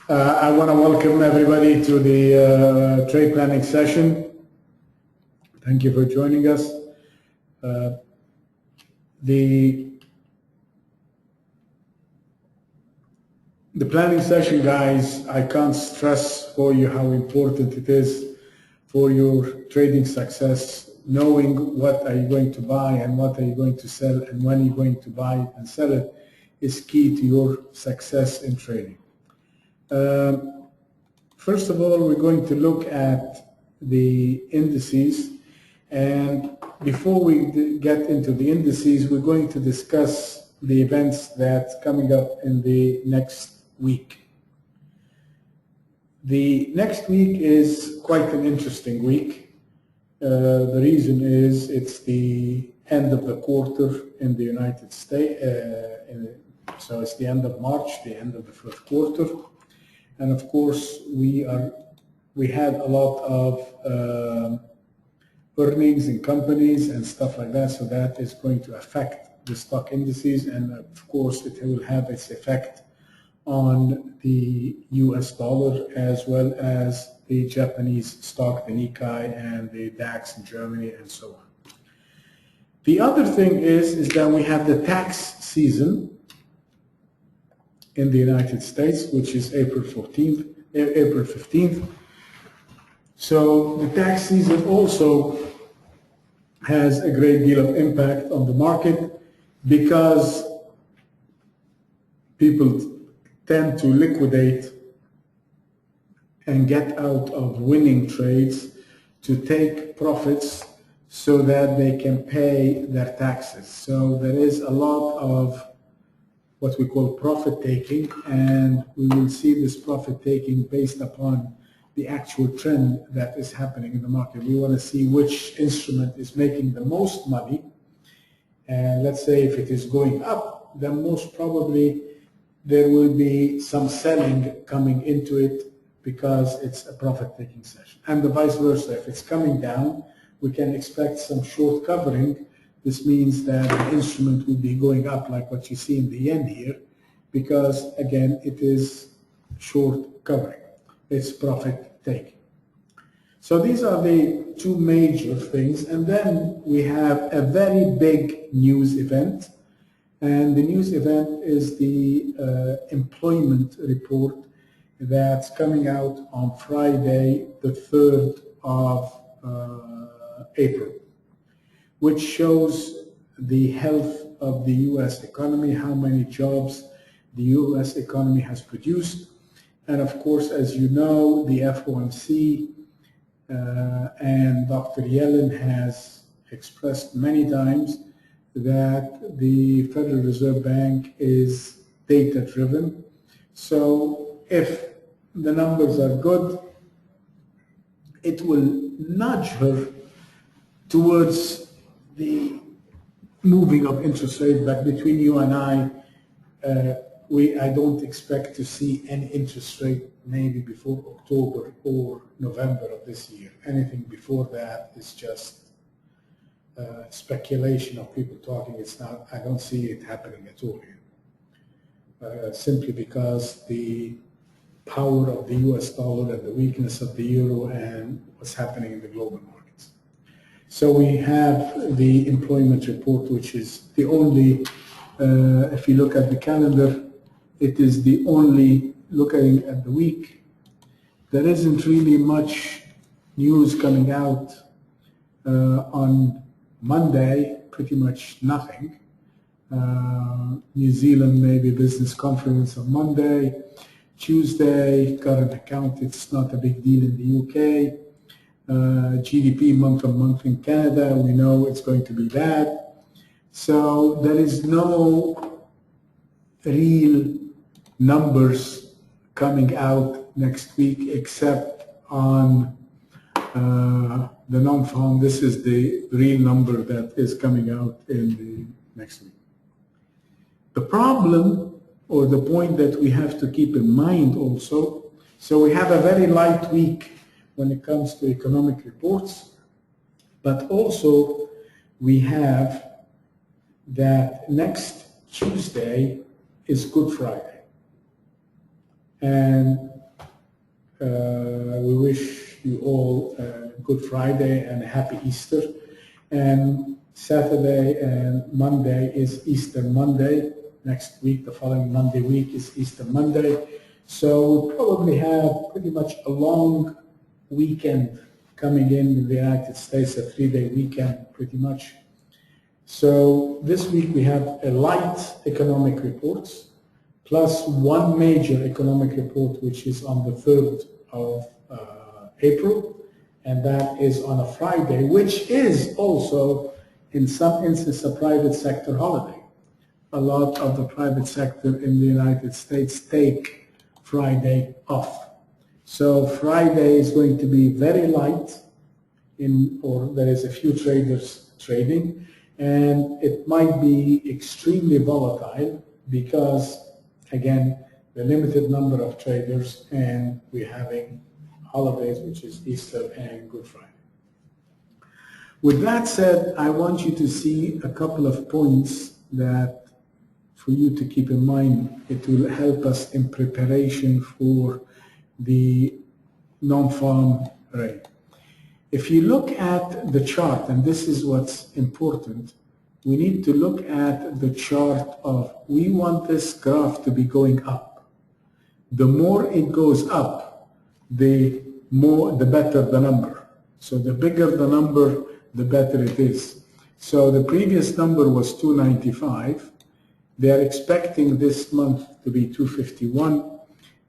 I want to welcome everybody to the trade planning session. Thank you for joining us. The planning session, guys, I can't stress for you how important it is for your trading success. Knowing what are you going to buy and what are you going to sell and when you're going to buy it and sell it is key to your success in trading. First of all, we're going to look at the indices, and before we get into the indices, we're going to discuss the events that's coming up in the next week. The next week is quite an interesting week. The reason is it's the end of the quarter in the United States, so it's the end of March, the end of the first quarter. And of course, we had a lot of earnings in companies and stuff like that, so that is going to affect the stock indices, and of course, it will have its effect on the US dollar as well as the Japanese stock, the Nikkei and the DAX in Germany and so on. The other thing is that we have the tax season in the United States, which is April 15th. So the tax season also has a great deal of impact on the market because people tend to liquidate and get out of winning trades to take profits so that they can pay their taxes. So there is a lot of what we call profit taking, and we will see this profit taking based upon the actual trend that is happening in the market. We want to see which instrument is making the most money, and let's say if it is going up, then most probably there will be some selling coming into it because it's a profit-taking session. And the vice versa, if it's coming down, we can expect some short covering. This means that the instrument will be going up like what you see in the yen here, because again, it is short covering. It's profit-taking. So these are the two major things. And then we have a very big news event. And the news event is the employment report that's coming out on Friday, the 3rd of April, which shows the health of the U.S. economy, how many jobs the U.S. economy has produced. And of course, as you know, the FOMC and Dr. Yellen has expressed many times that the Federal Reserve Bank is data-driven. So if the numbers are good, it will nudge her towards the moving of interest rates. But between you and I don't expect to see any interest rate maybe before October or November of this year. Anything before that is just speculation of people talking. It's not. I don't see it happening at all here. Simply because the power of the US dollar and the weakness of the euro and what's happening in the global markets. So we have the employment report, which is the only, if you look at the calendar, it is the only, looking at the week, there isn't really much news coming out on Monday, pretty much nothing. New Zealand maybe business conference on Monday. Tuesday, current account, it's not a big deal in the UK. GDP month on month in Canada, we know it's going to be bad. So there is no real numbers coming out next week except on the non-farm. This is the real number that is coming out in the next week. The problem or the point that we have to keep in mind also, so we have a very light week when it comes to economic reports, but also we have that next Tuesday is Good Friday. and we wish you all a Good Friday and a happy Easter. And Saturday and Monday is Easter Monday. Next week, the following Monday week is Easter Monday. So we'll probably have pretty much a long weekend coming in the United States, a 3-day weekend pretty much. So this week we have a light economic reports, plus one major economic report, which is on the 3rd of April, and that is on a Friday, which is also, in some instances, a private sector holiday. A lot of the private sector in the United States take Friday off. So Friday is going to be very light, or there is a few traders trading, and it might be extremely volatile because, again, the limited number of traders, and we're having holidays, which is Easter and Good Friday. With that said, I want you to see a couple of points that for you to keep in mind. It will help us in preparation for the non-farm rate. If you look at the chart, and this is what's important, we need to look at the chart of, we want this graph to be going up. The more it goes up, the better the number. So the bigger the number, the better it is. So the previous number was 295. They are expecting this month to be 251.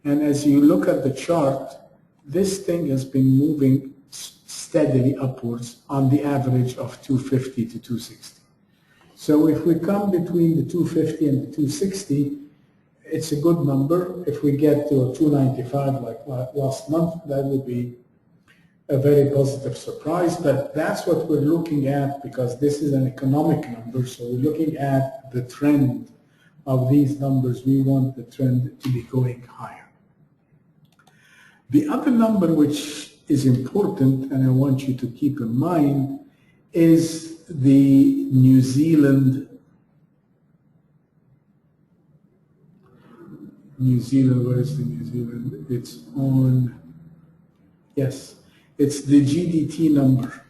And as you look at the chart, this thing has been moving steadily upwards on the average of 250 to 260. So if we come between the 250 and the 260, it's a good number. If we get to a 295 like last month, that would be a very positive surprise. But that's what we're looking at, because this is an economic number. So we're looking at the trend of these numbers. We want the trend to be going higher. The other number which is important, and I want you to keep in mind, is the New Zealand, where is the New Zealand? It's on, yes, it's the GDT number,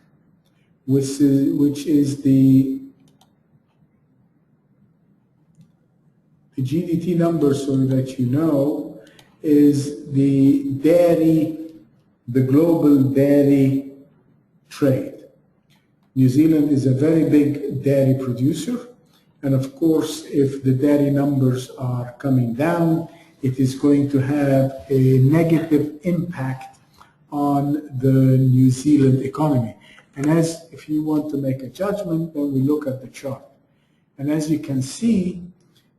which is the GDT number, so that you know, is the dairy, the global dairy trade. New Zealand is a very big dairy producer, and of course, if the dairy numbers are coming down, it is going to have a negative impact on the New Zealand economy. And if you want to make a judgment, then we look at the chart. And as you can see,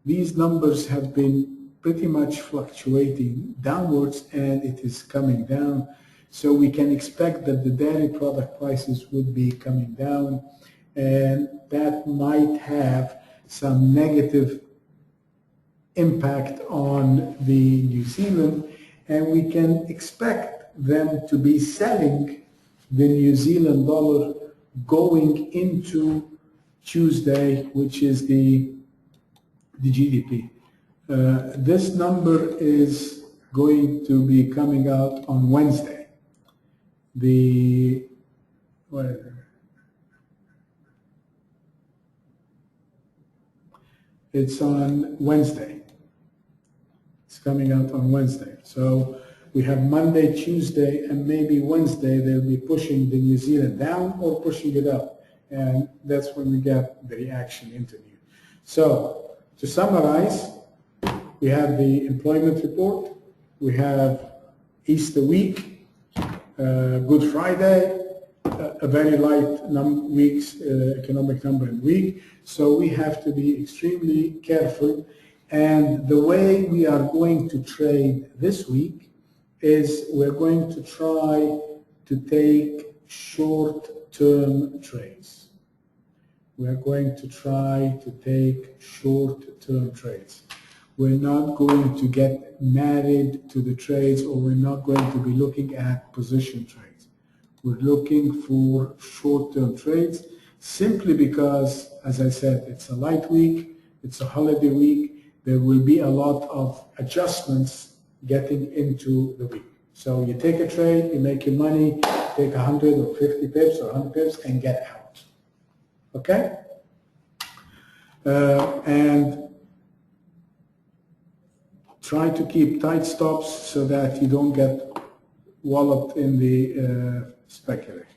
these numbers have been pretty much fluctuating downwards, and it is coming down. So we can expect that the dairy product prices would be coming down, and that might have some negative impact on the New Zealand, and we can expect them to be selling the New Zealand dollar going into Tuesday, which is the GDP. This number is going to be coming out on Wednesday. It's on Wednesday. It's coming out on Wednesday. So we have Monday, Tuesday, and maybe Wednesday they'll be pushing the New Zealand down or pushing it up. And that's when we get the reaction interview. So to summarize, we have the employment report, we have Easter week, Good Friday, a very light economic number in week. So we have to be extremely careful. And the way we are going to trade this week is we're going to try to take short-term trades. We're going to try to take short-term trades. We're not going to get married to the trades, or we're not going to be looking at position trades. We're looking for short-term trades simply because, as I said, it's a light week, it's a holiday week. There will be a lot of adjustments getting into the week. So you take a trade, you make your money, take 100 or 50 pips or 100 pips and get out. Okay? And try to keep tight stops so that you don't get walloped in the speculation.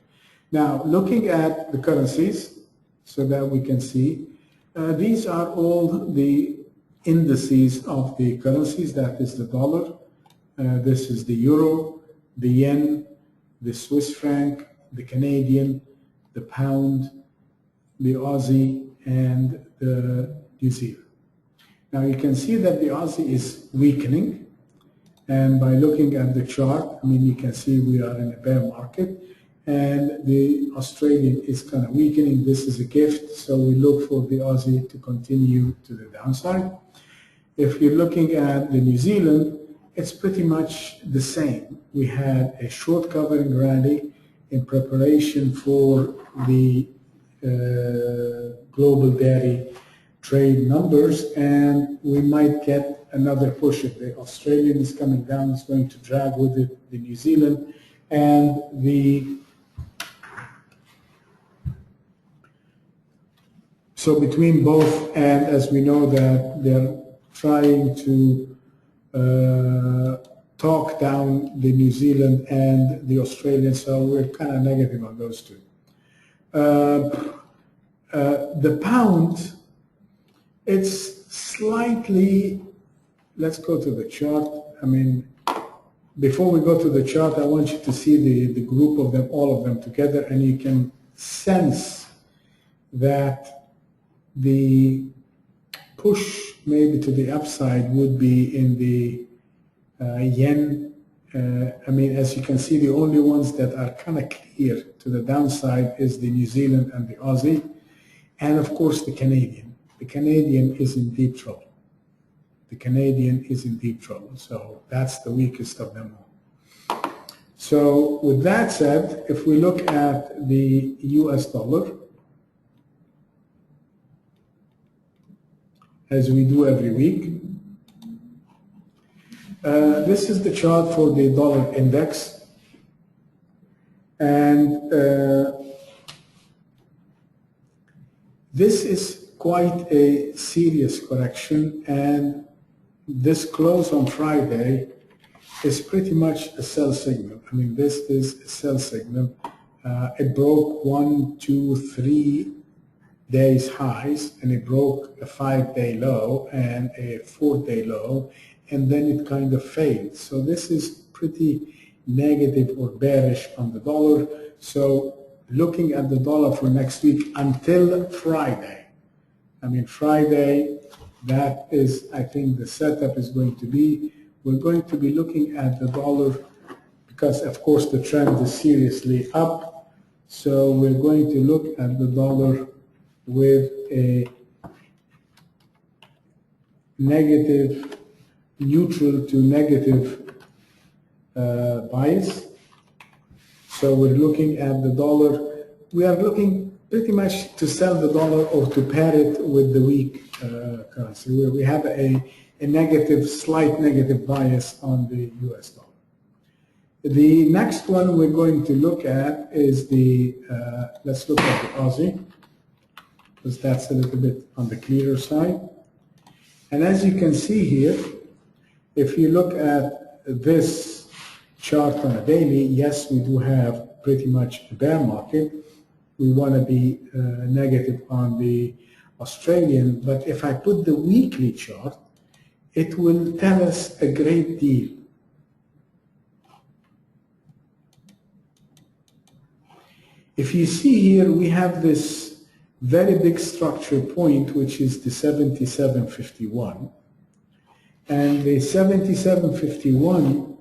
Now, looking at the currencies so that we can see, these are all the indices of the currencies. That is the dollar, this is the euro, the yen, the Swiss franc, the Canadian, the pound, the Aussie, and the New Zealand. Now you can see that the Aussie is weakening, and by looking at the chart, I mean, you can see we are in a bear market, and the Australian is kind of weakening. This is a gift, so we look for the Aussie to continue to the downside. If you're looking at the New Zealand, it's pretty much the same. We had a short covering rally in preparation for the global dairy trade numbers, and we might get another push. If the Australian is coming down, it's going to drag with it the New Zealand, and so between both, and as we know that they're trying to talk down the New Zealand and the Australian, so we're kind of negative on those two. The pound, it's slightly, let's go to the chart. I mean, before we go to the chart, I want you to see the group of them, all of them together, and you can sense that the push maybe to the upside would be in the yen. I mean, as you can see, the only ones that are kind of clear to the downside is the New Zealand and the Aussie, and of course the Canadian. The Canadian is in deep trouble. The Canadian is in deep trouble, so that's the weakest of them all. So with that said, if we look at the US dollar, as we do every week, this is the chart for the dollar index, and this is quite a serious correction, and this close on Friday is pretty much a sell signal. I mean, this is a sell signal. It broke 1, 2, 3 days highs, and it broke a 5-day low and a 4-day low, and then it kind of failed. So this is pretty negative or bearish on the dollar. So looking at the dollar for next week until Friday, I mean Friday, that is, I think the setup is going to be, we're going to be looking at the dollar because of course the trend is seriously up. So we're going to look at the dollar with a negative, neutral to negative bias. So we're looking at the dollar. We are looking pretty much to sell the dollar or to pair it with the weak currency, where we have a negative, slight negative bias on the US dollar. The next one we're going to look at is the, let's look at the Aussie, because that's a little bit on the clearer side. And as you can see here, if you look at this chart on a daily, yes, we do have pretty much a bear market. We want to be negative on the Australian, but if I put the weekly chart, it will tell us a great deal. If you see here, we have this very big structure point, which is the 77.51. And the 77.51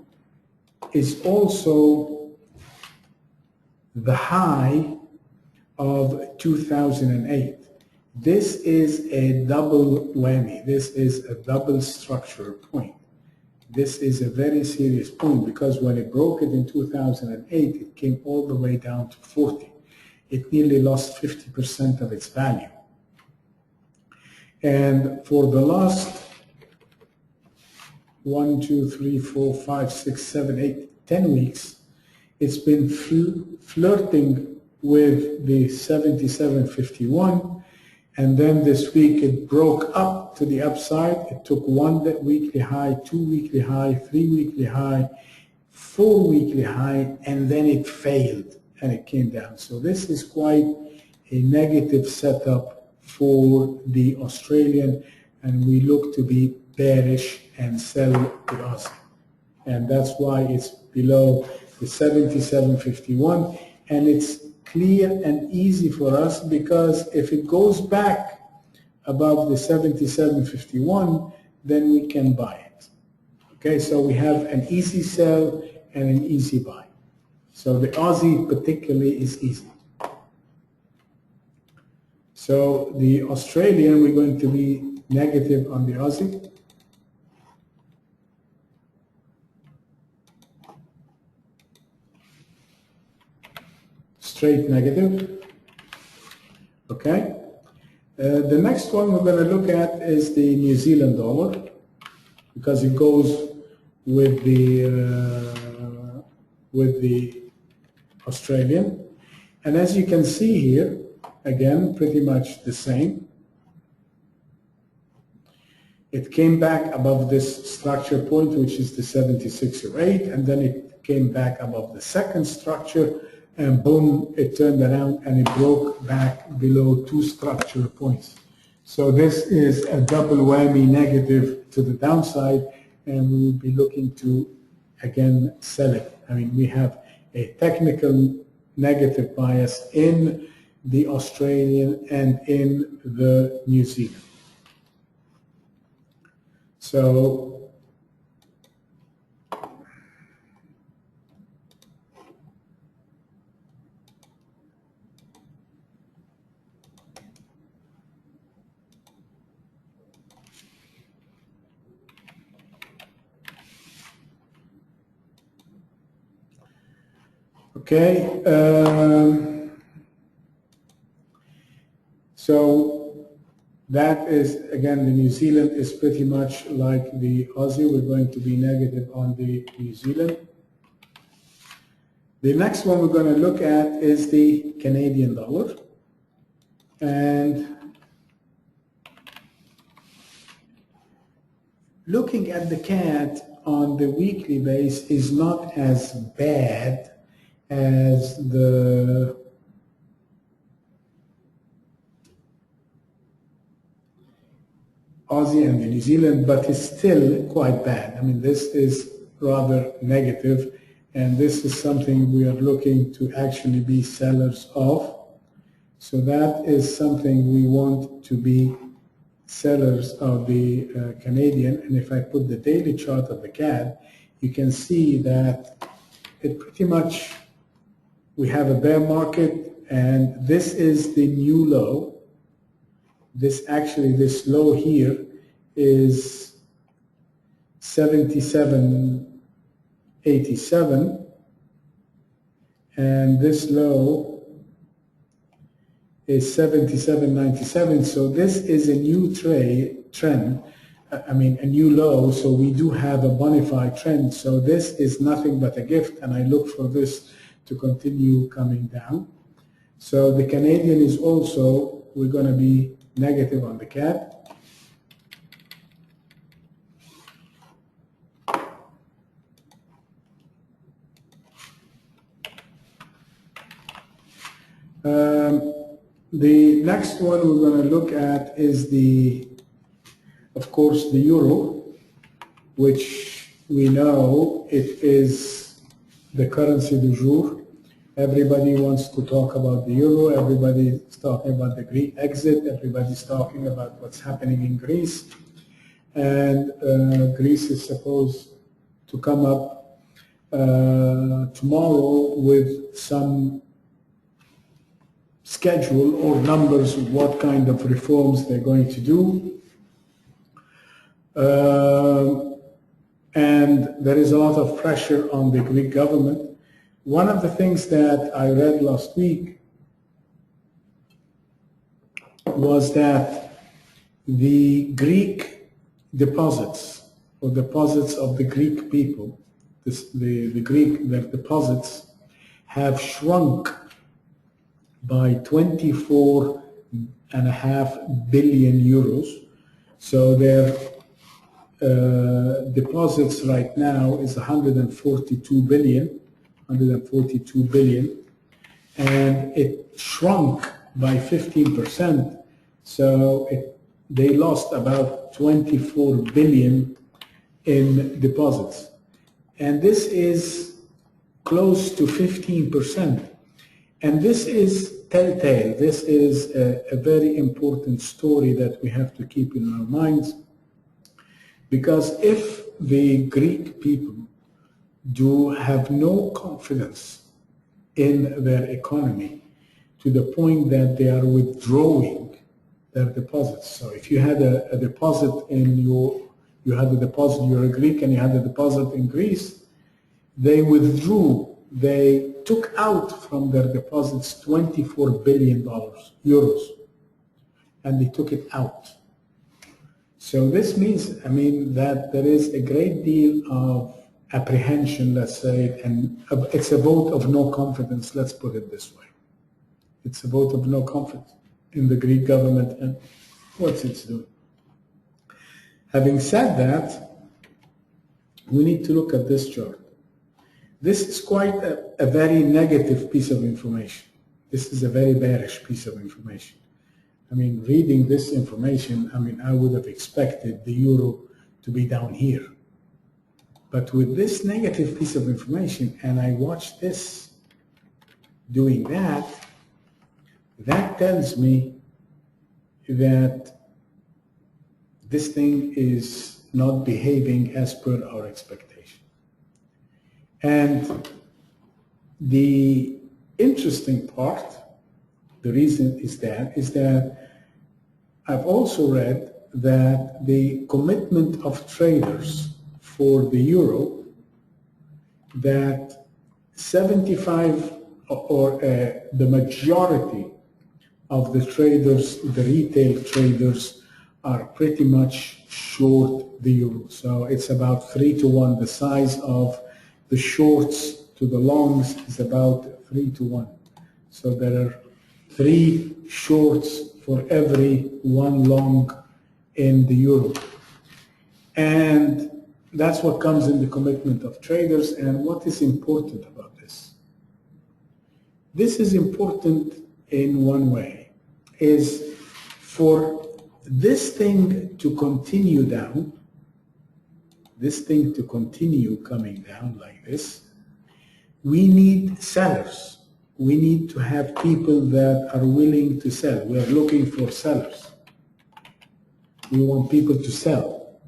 is also the high of 2008. This is a double whammy. This is a double structure point. This is a very serious point because when it broke it in 2008, it came all the way down to 40. It nearly lost 50% of its value. And for the last, 1, 2, 3, 4, 5, 6, 7, 8, 10 weeks, it's been flirting with the 77.51, and then this week it broke up to the upside. It took 1 weekly high, 2 weekly high, 3 weekly high, 4 weekly high, and then it failed and it came down. So this is quite a negative setup for the Australian, and we look to be bearish and sell the Aussie. And that's why it's below the 77.51, and it's clear and easy for us, because if it goes back above the 77.51, then we can buy it. Okay, so we have an easy sell and an easy buy. So the Aussie particularly is easy. So the Australian, we're going to be negative on the Aussie. Straight negative. Okay. The next one we're going to look at is the New Zealand dollar, because it goes with the Australian. And as you can see here, again, pretty much the same. It came back above this structure point, which is the 76.08, and then it came back above the second structure, and boom, it turned around and it broke back below 2 structure points. So this is a double whammy negative to the downside, and we will be looking to, again, sell it. I mean, we have a technical negative bias in the Australian and in the New Zealand. So okay, so that is, again, the New Zealand is pretty much like the Aussie. We're going to be negative on the New Zealand. The next one we're going to look at is the Canadian dollar. And looking at the CAD on the weekly base is not as bad as the Aussie and the New Zealand, but it's still quite bad. I mean, this is rather negative, and this is something we are looking to actually be sellers of. So that is something we want to be sellers of the Canadian. And if I put the daily chart of the CAD, you can see that it pretty much, we have a bear market, and this is the new low. This low here is 77.87, and this low is 77.97. So this is a new trend, a new low. So we do have a bona fide trend. So this is nothing but a gift, and I look for this to continue coming down. So the Canadian is also, we're going to be negative on the CAD. The next one we're going to look at is of course, the euro, which we know it is the currency du jour. Everybody wants to talk about the euro. Everybody's talking about the Greek exit. Everybody's talking about what's happening in Greece. And Greece is supposed to come up tomorrow with some schedule or numbers of what kind of reforms they're going to do. And there is a lot of pressure on the Greek government. One of the things that I read last week was that the Greek deposits or deposits of the Greek people, their deposits have shrunk by 24.5 billion euros. So their deposits right now is 142 billion, and it shrunk by 15%. So they lost about 24 billion in deposits. And this is close to 15%. And this is telltale. This is a very important story that we have to keep in our minds, because if the Greek people do have no confidence in their economy to the point that they are withdrawing their deposits. So if you had a deposit you had a deposit, you're a Greek and you had a deposit in Greece, they withdrew, they took out from their deposits $24 billion, euros, and they took it out. So this means, that there is a great deal of apprehension, let's say, and it's a vote of no confidence, let's put it this way. It's a vote of no confidence in the Greek government and what it's doing. Having said that, we need to look at this chart. This is quite a very negative piece of information. This is a very bearish piece of information. Reading this information, I would have expected the euro to be down here. But with this negative piece of information, and I watch this doing that, that tells me that this thing is not behaving as per our expectation. And the interesting part, the reason is that I've also read that the commitment of traders for the euro, that 75 or the majority of the traders, the retail traders, are pretty much short the euro. So it's about 3-to-1. The size of the shorts to the longs is about 3-to-1. So there are 3 shorts for every 1 long in the euro. And that's what comes in the commitment of traders. And what is important about this? This is important in one way, is for this thing to continue down, this thing to continue coming down like this, we need sellers. We need to have people that are willing to sell. We are looking for sellers. We want people to sell.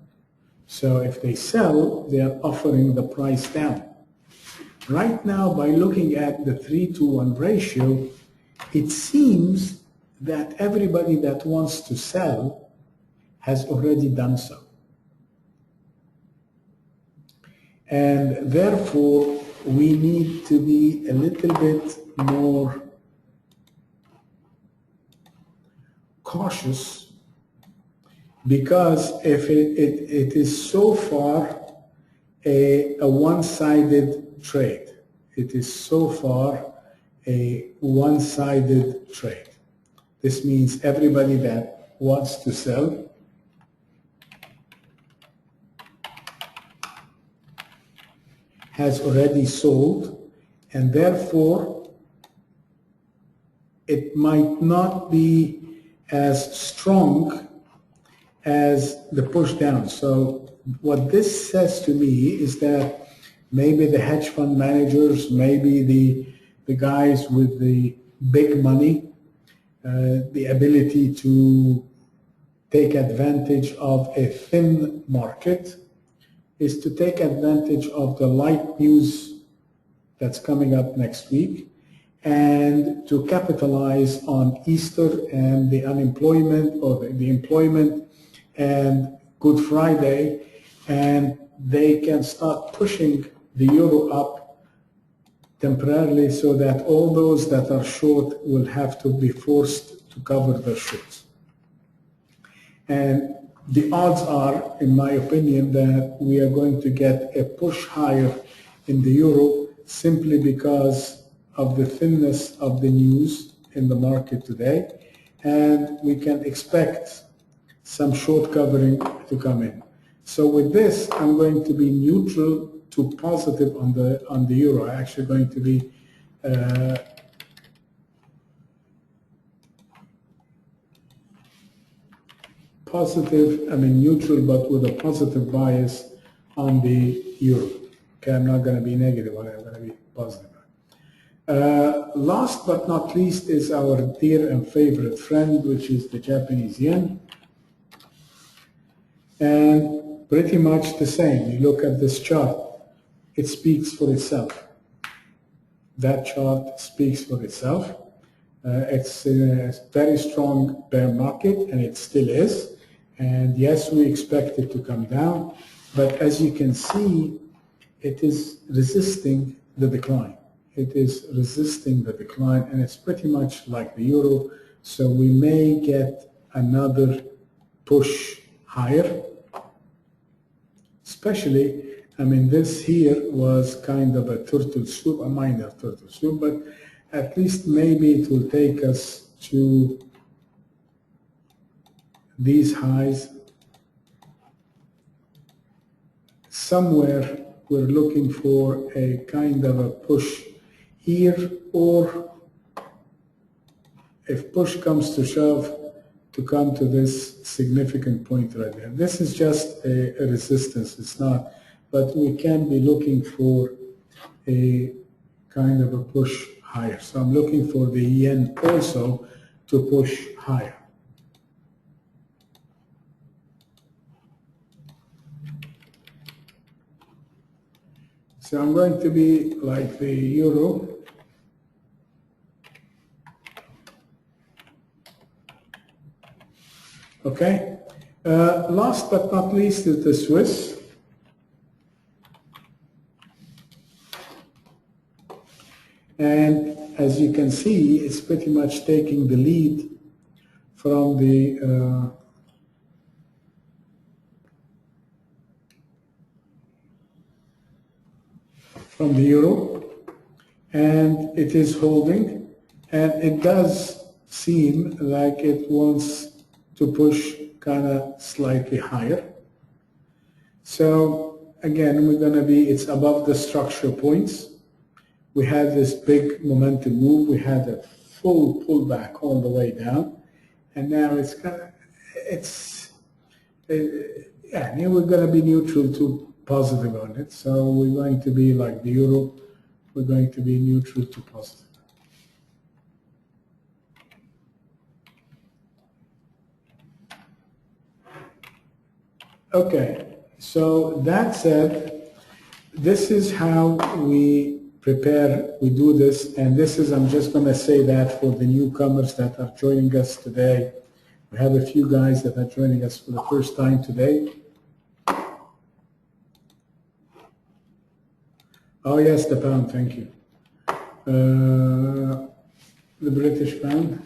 So if they sell, they are offering the price down. Right now, by looking at the 3-to-1 ratio, it seems that everybody that wants to sell has already done so. And therefore, we need to be a little bit more cautious, because if it is so far a one-sided trade. It is so far a one-sided trade. This means everybody that wants to sell has already sold, and therefore it might not be as strong as the push down. So what this says to me is that maybe the hedge fund managers, maybe the guys with the big money, the ability to take advantage of a thin market, is to take advantage of the light news that's coming up next week and to capitalize on Easter and the unemployment or the employment and Good Friday, and they can start pushing the euro up temporarily so that all those that are short will have to be forced to cover their shorts. And the odds are, in my opinion, that we are going to get a push higher in the euro simply because of the thinness of the news in the market today, and we can expect some short covering to come in. So with this, I'm going to be neutral to positive on the euro. I'm actually going to be positive, neutral, but with a positive bias on the euro. Okay, I'm not going to be negative on it, I'm going to be positive. Last but not least is our dear and favorite friend, which is the Japanese yen. And pretty much the same. You look at this chart, it speaks for itself. That chart speaks for itself. It's a very strong bear market, and it still is. And yes, we expect it to come down, but as you can see, it is resisting the decline. It is resisting the decline, and it's pretty much like the euro. So we may get another push higher. Especially, this here was kind of a turtle soup, a minor turtle soup, but at least maybe it will take us to these highs. Somewhere we're looking for a kind of a push here, or if push comes to shove, to come to this significant point right there. This is just a resistance, it's not, but we can be looking for a kind of a push higher. So I'm looking for the yen also to push higher. So I'm going to be like the euro. Okay. Last but not least is the Swiss. And as you can see, it's pretty much taking the lead from the euro, and it is holding, and it does seem like it wants to push kind of slightly higher. So again, we're going to be, it's above the structure points. We had this big momentum move. We had a full pullback all the way down, and now it's kind of, yeah, we're going to be neutral to positive on it. So we're going to be like the euro. We're going to be neutral to positive. Okay, so that said, this is how we prepare, we do this, and this is, I'm just going to say that for the newcomers that are joining us today. We have a few guys that are joining us for the first time today. Oh yes, the pound, thank you. The British pound.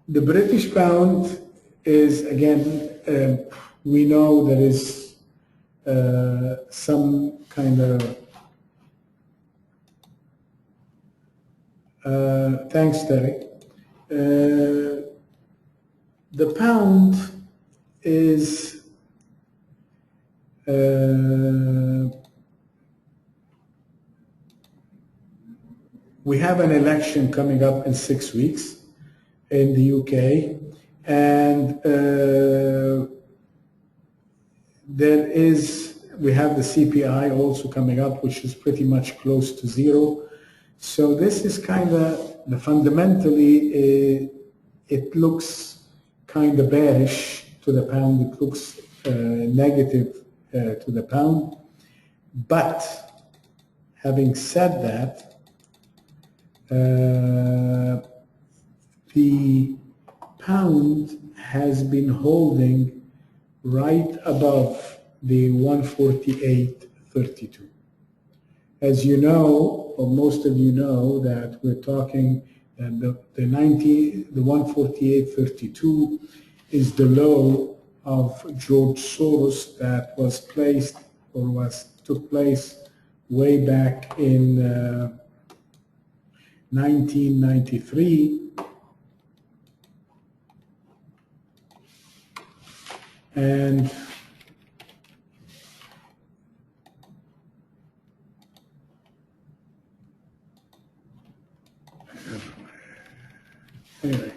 The British pound is, again, we know there is some kind of, thanks Terry, the pound is we have an election coming up in 6 weeks in the UK, and we have the CPI also coming up, which is pretty much close to zero. So this is kind of, fundamentally, it looks kind of bearish to the pound. It looks negative to the pound. But having said that, the pound has been holding right above the 148.32. As you know, or most of you know, that we're talking And the 148.32 is the low of George Soros that was placed or took place way back in 1993. And anyway,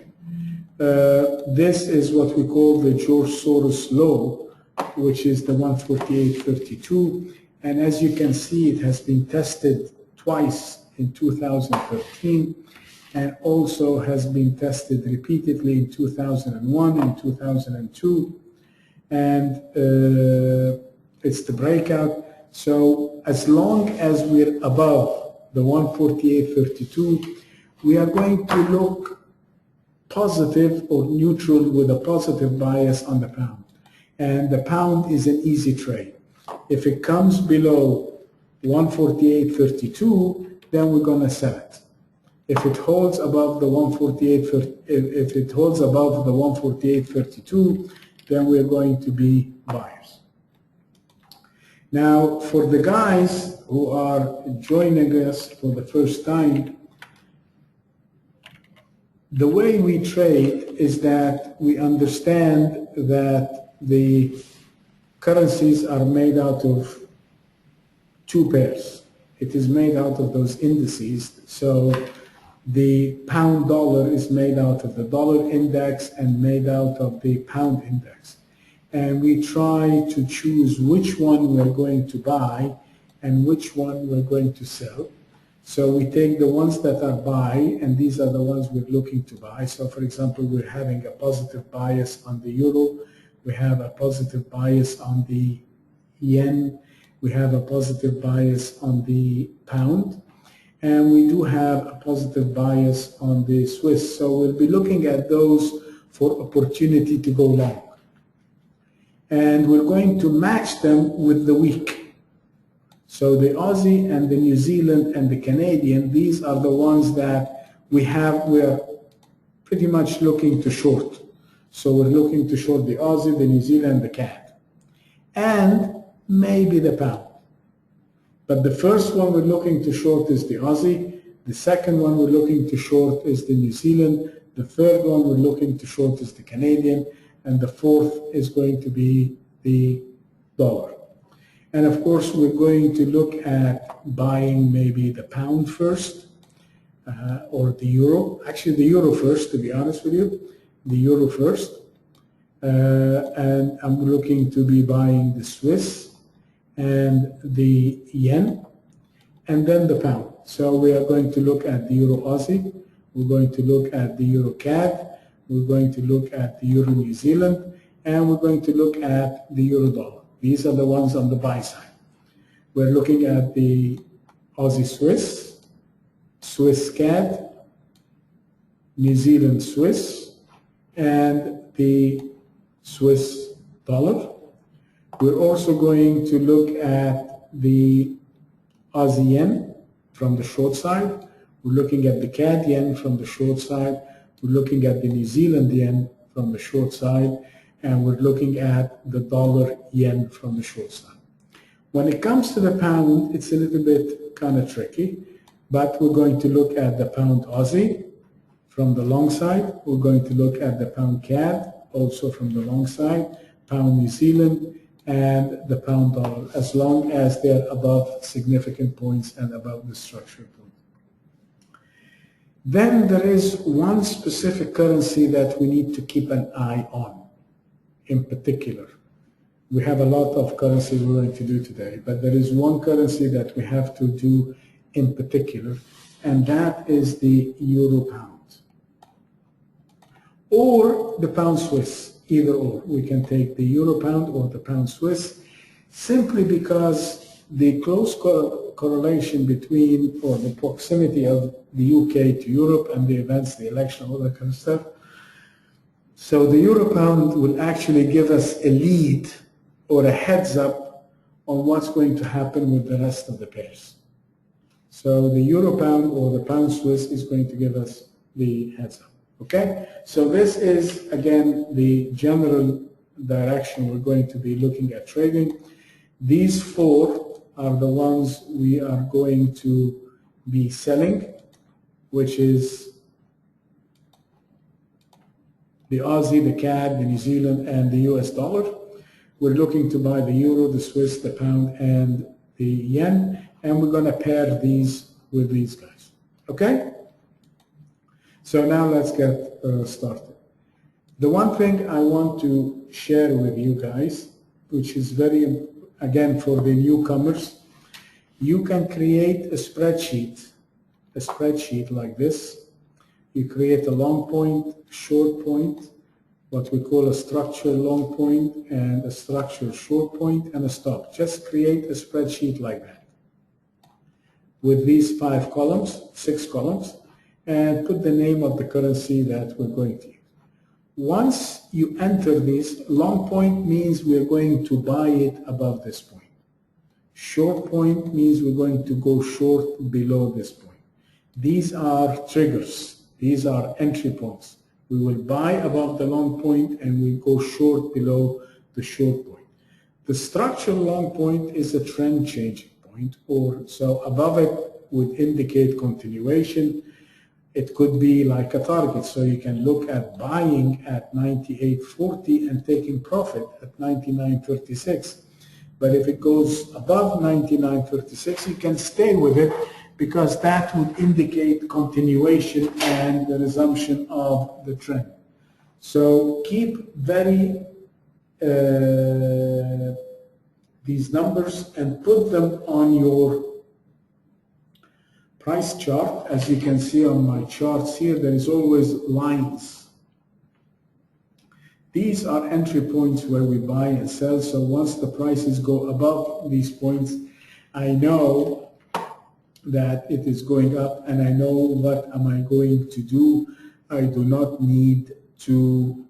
this is what we call the George Soros law, which is the 148.32. And as you can see, it has been tested twice in 2013 and also has been tested repeatedly in 2001 and 2002. And it's the breakout. So as long as we're above the 148.32, we are going to look positive or neutral with a positive bias on the pound. And the pound is an easy trade. If it comes below 148.32, then we're going to sell it. If it holds above the 148.32, then we're going to be buyers. Now, for the guys who are joining us for the first time, the way we trade is that we understand that the currencies are made out of two pairs. It is made out of those indices. So the pound dollar is made out of the dollar index and made out of the pound index. And we try to choose which one we're going to buy and which one we're going to sell. So we take the ones that are buy, and these are the ones we're looking to buy. So for example, we're having a positive bias on the euro, we have a positive bias on the yen, we have a positive bias on the pound, and we do have a positive bias on the Swiss. So we'll be looking at those for opportunity to go long. And we're going to match them with the week. So the Aussie and the New Zealand and the Canadian, these are the ones that we're pretty much looking to short. So we're looking to short the Aussie, the New Zealand, the CAD, and maybe the pound. But the first one we're looking to short is the Aussie, the second one we're looking to short is the New Zealand, the third one we're looking to short is the Canadian, and the fourth is going to be the dollar. And of course, we're going to look at buying maybe the pound first, or the euro. Actually, the euro first, to be honest with you. The euro first. And I'm looking to be buying the Swiss and the yen, and then the pound. So we are going to look at the euro Aussie. We're going to look at the euro CAD. We're going to look at the euro New Zealand. And we're going to look at the euro dollar. These are the ones on the buy side. We're looking at the Aussie Swiss, Swiss CAD, New Zealand Swiss, and the Swiss dollar. We're also going to look at the Aussie yen from the short side. We're looking at the CAD yen from the short side. We're looking at the New Zealand yen from the short side. And we're looking at the dollar yen from the short side. When it comes to the pound, it's a little bit kind of tricky, but we're going to look at the pound Aussie from the long side. We're going to look at the pound CAD also from the long side, pound New Zealand, and the pound dollar, as long as they're above significant points and above the structure point. Then there is one specific currency that we need to keep an eye on. In particular, we have a lot of currencies we're going to do today, but there is one currency that we have to do in particular, and that is the euro pound or the pound Swiss, either or. We can take the euro pound or the pound Swiss, simply because the close correlation between, or the proximity of the UK to Europe and the events, the election, all that kind of stuff. So the euro pound will actually give us a lead or a heads up on what's going to happen with the rest of the pairs. So the euro pound or the pound Swiss is going to give us the heads up. Okay, so this is again the general direction we're going to be looking at trading. These four are the ones we are going to be selling, which is the Aussie, the CAD, the New Zealand, and the US dollar. We're looking to buy the euro, the Swiss, the pound, and the yen, and we're going to pair these with these guys. Okay? So now let's get started. The one thing I want to share with you guys, which is very, again, for the newcomers, you can create a spreadsheet like this. You create a long point, short point, what we call a structured long point and a structured short point and a stop. Just create a spreadsheet like that with these 5 columns, 6 columns, and put the name of the currency that we're going to use. Once you enter this, long point means we're going to buy it above this point. Short point means we're going to go short below this point. These are triggers. These are entry points. We will buy above the long point and we go short below the short point. The structural long point is a trend changing point, or so above it would indicate continuation. It could be like a target, so you can look at buying at 98.40 and taking profit at 99.36. But if it goes above 99.36, you can stay with it because that would indicate continuation and the resumption of the trend. So keep these numbers and put them on your price chart. As you can see on my charts here, there is always lines. These are entry points where we buy and sell. So once the prices go above these points, I know that it is going up and I know what am I going to do. I do not need to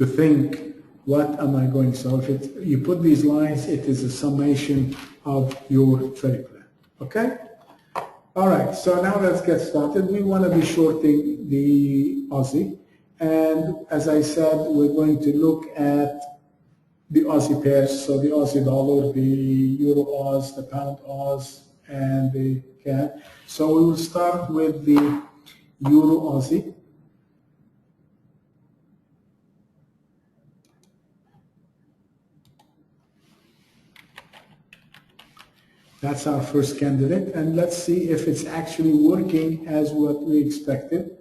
think, what am I going to sell? If you put these lines, it is a summation of your trade plan. Okay? All right, so now let's get started. We want to be shorting the Aussie. And as I said, we're going to look at the Aussie pairs, so the Aussie dollar, the Euro Aus, the Pound Aus, and the CAD. So we will start with the Euro Aussie. That's our first candidate, and let's see if it's actually working as what we expected.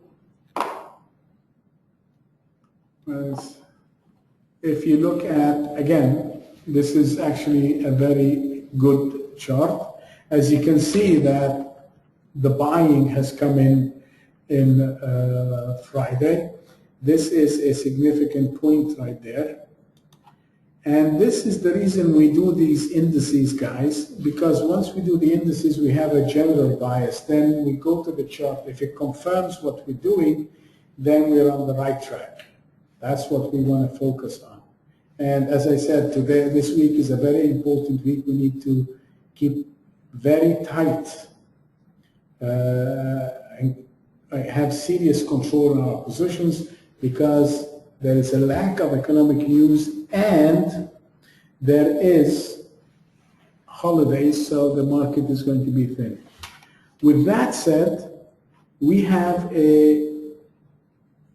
If you look at, again, this is actually a very good chart. As you can see that the buying has come in Friday. This is a significant point right there. And this is the reason we do these indices, guys, because once we do the indices, we have a general bias. Then we go to the chart. If it confirms what we're doing, then we're on the right track. That's what we want to focus on. And as I said, this week is a very important week. We need to keep very tight and have serious control on our positions because there is a lack of economic news and there is holidays, so the market is going to be thin. With that said, we have a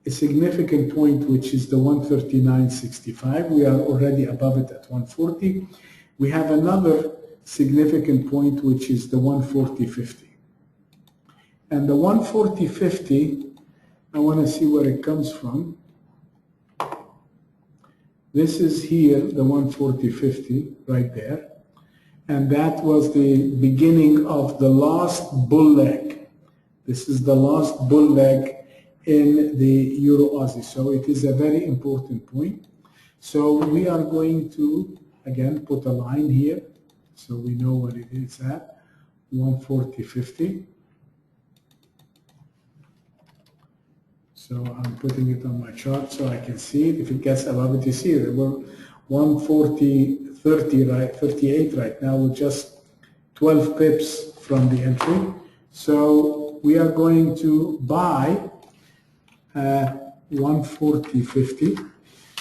significant point, which is the 139.65. We are already above it at 140. We have another significant point, which is the 140.50. And the 140.50, I want to see where it comes from. This is here, the 140.50, right there. And that was the beginning of the last bull leg. This is the last bull leg in the Euro Aussie. So it is a very important point. So we are going to, again, put a line here so we know what it is at, 140.50. So I'm putting it on my chart so I can see it. If it gets above it, you see it. Well, 140.30 38 right now with just 12 pips from the entry. So we are going to buy 140.50.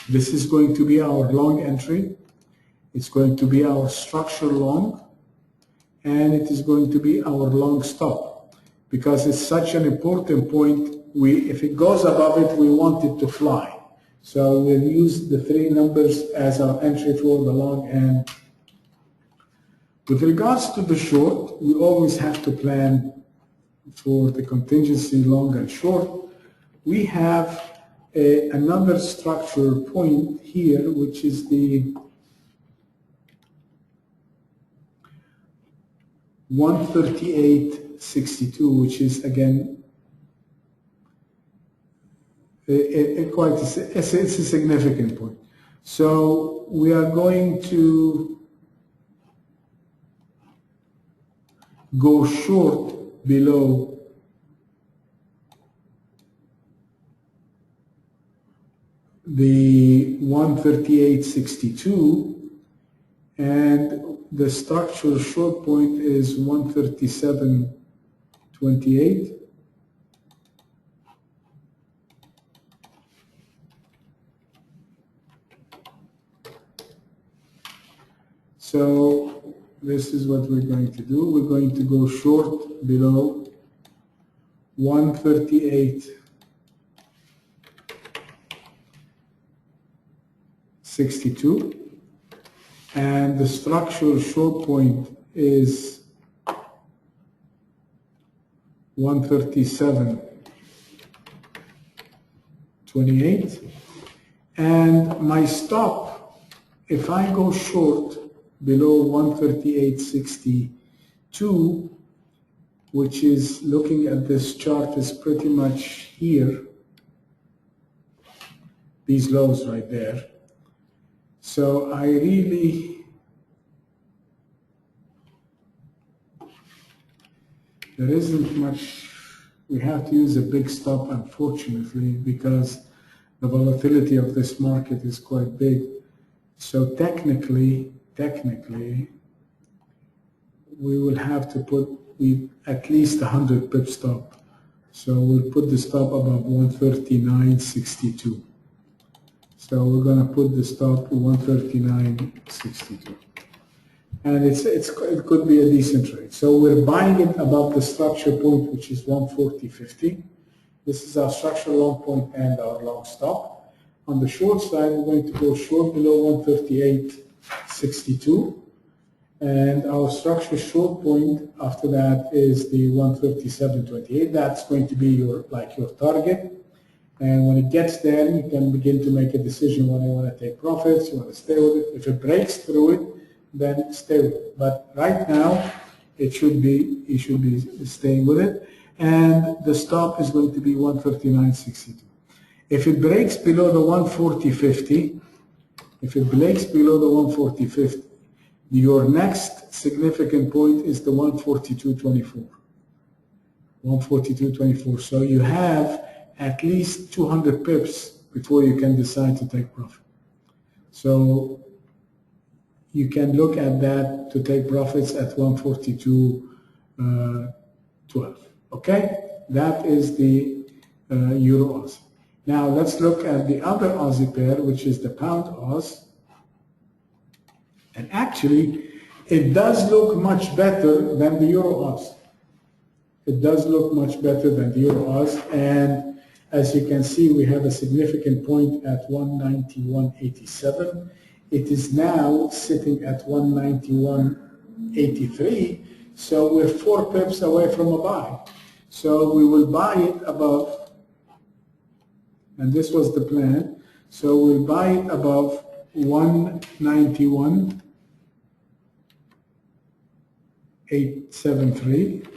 This is going to be our long entry. It's going to be our structure long, and it is going to be our long stop, because it's such an important point. If it goes above it, we want it to fly. So we'll use the 3 numbers as our entry for the long end. With regards to the short, we always have to plan for the contingency long and short. We have another structure point here, which is the 138.62, which is again it's a significant point. So we are going to go short below the 138.62, and the structural short point is 137.28. So this is what we're going to do. We're going to go short below 138.62, and the structural short point is 137.28, and my stop, if I go short below 138.62, which is, looking at this chart, is pretty much here, these lows right there. So I really, there isn't much, we have to use a big stop, unfortunately, because the volatility of this market is quite big. So technically, we will have to put at least 100 pip stop. So we'll put the stop above 139.62. So we're going to put the stop 139.62. And it could be a decent trade. So we're buying it above the structure point, which is 140.50. This is our structure long point and our long stop. On the short side, we're going to go short below 138.62. And our structure short point after that is the 137.28. That's going to be your target. And when it gets there, you can begin to make a decision whether you want to take profits, you want to stay with it. If it breaks through it, then stay with it. But right now, you should be staying with it. And the stop is going to be 139.62. If it breaks below the 140.50, your next significant point is the 142.24. 142.24. So you have at least 200 pips before you can decide to take profit. So you can look at that to take profits at 142.12. Okay, that is the Euro Aussie. Now let's look at the other Aussie pair, which is the Pound Aus. And actually, it does look much better than the Euro Aus. It does look much better than the Euro Aus, and as you can see, we have a significant point at 191.87. It is now sitting at 191.83, so we're 4 pips away from a buy. So we will buy it above, and this was the plan, so we'll buy it above 191.873,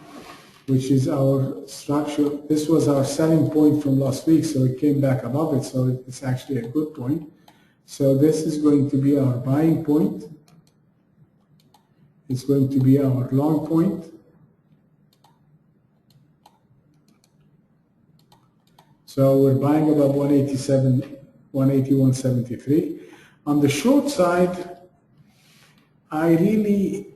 which is our structure. This was our selling point from last week, so it came back above it, so it's actually a good point. So this is going to be our buying point. It's going to be our long point. So we're buying above 181.73. On the short side, I really,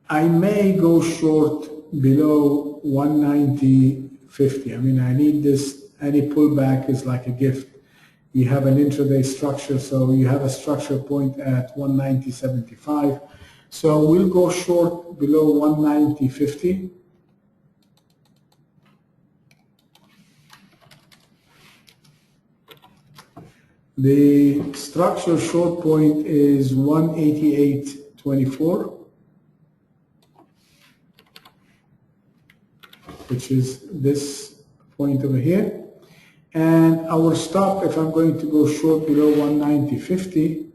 I may go short below 190.50. I mean, I need this, any pullback is like a gift. You have an intraday structure, so you have a structure point at 190.75. So we'll go short below 190.50. The structure short point is 188.24, which is this point over here. And our stop, if I'm going to go short below 190.50,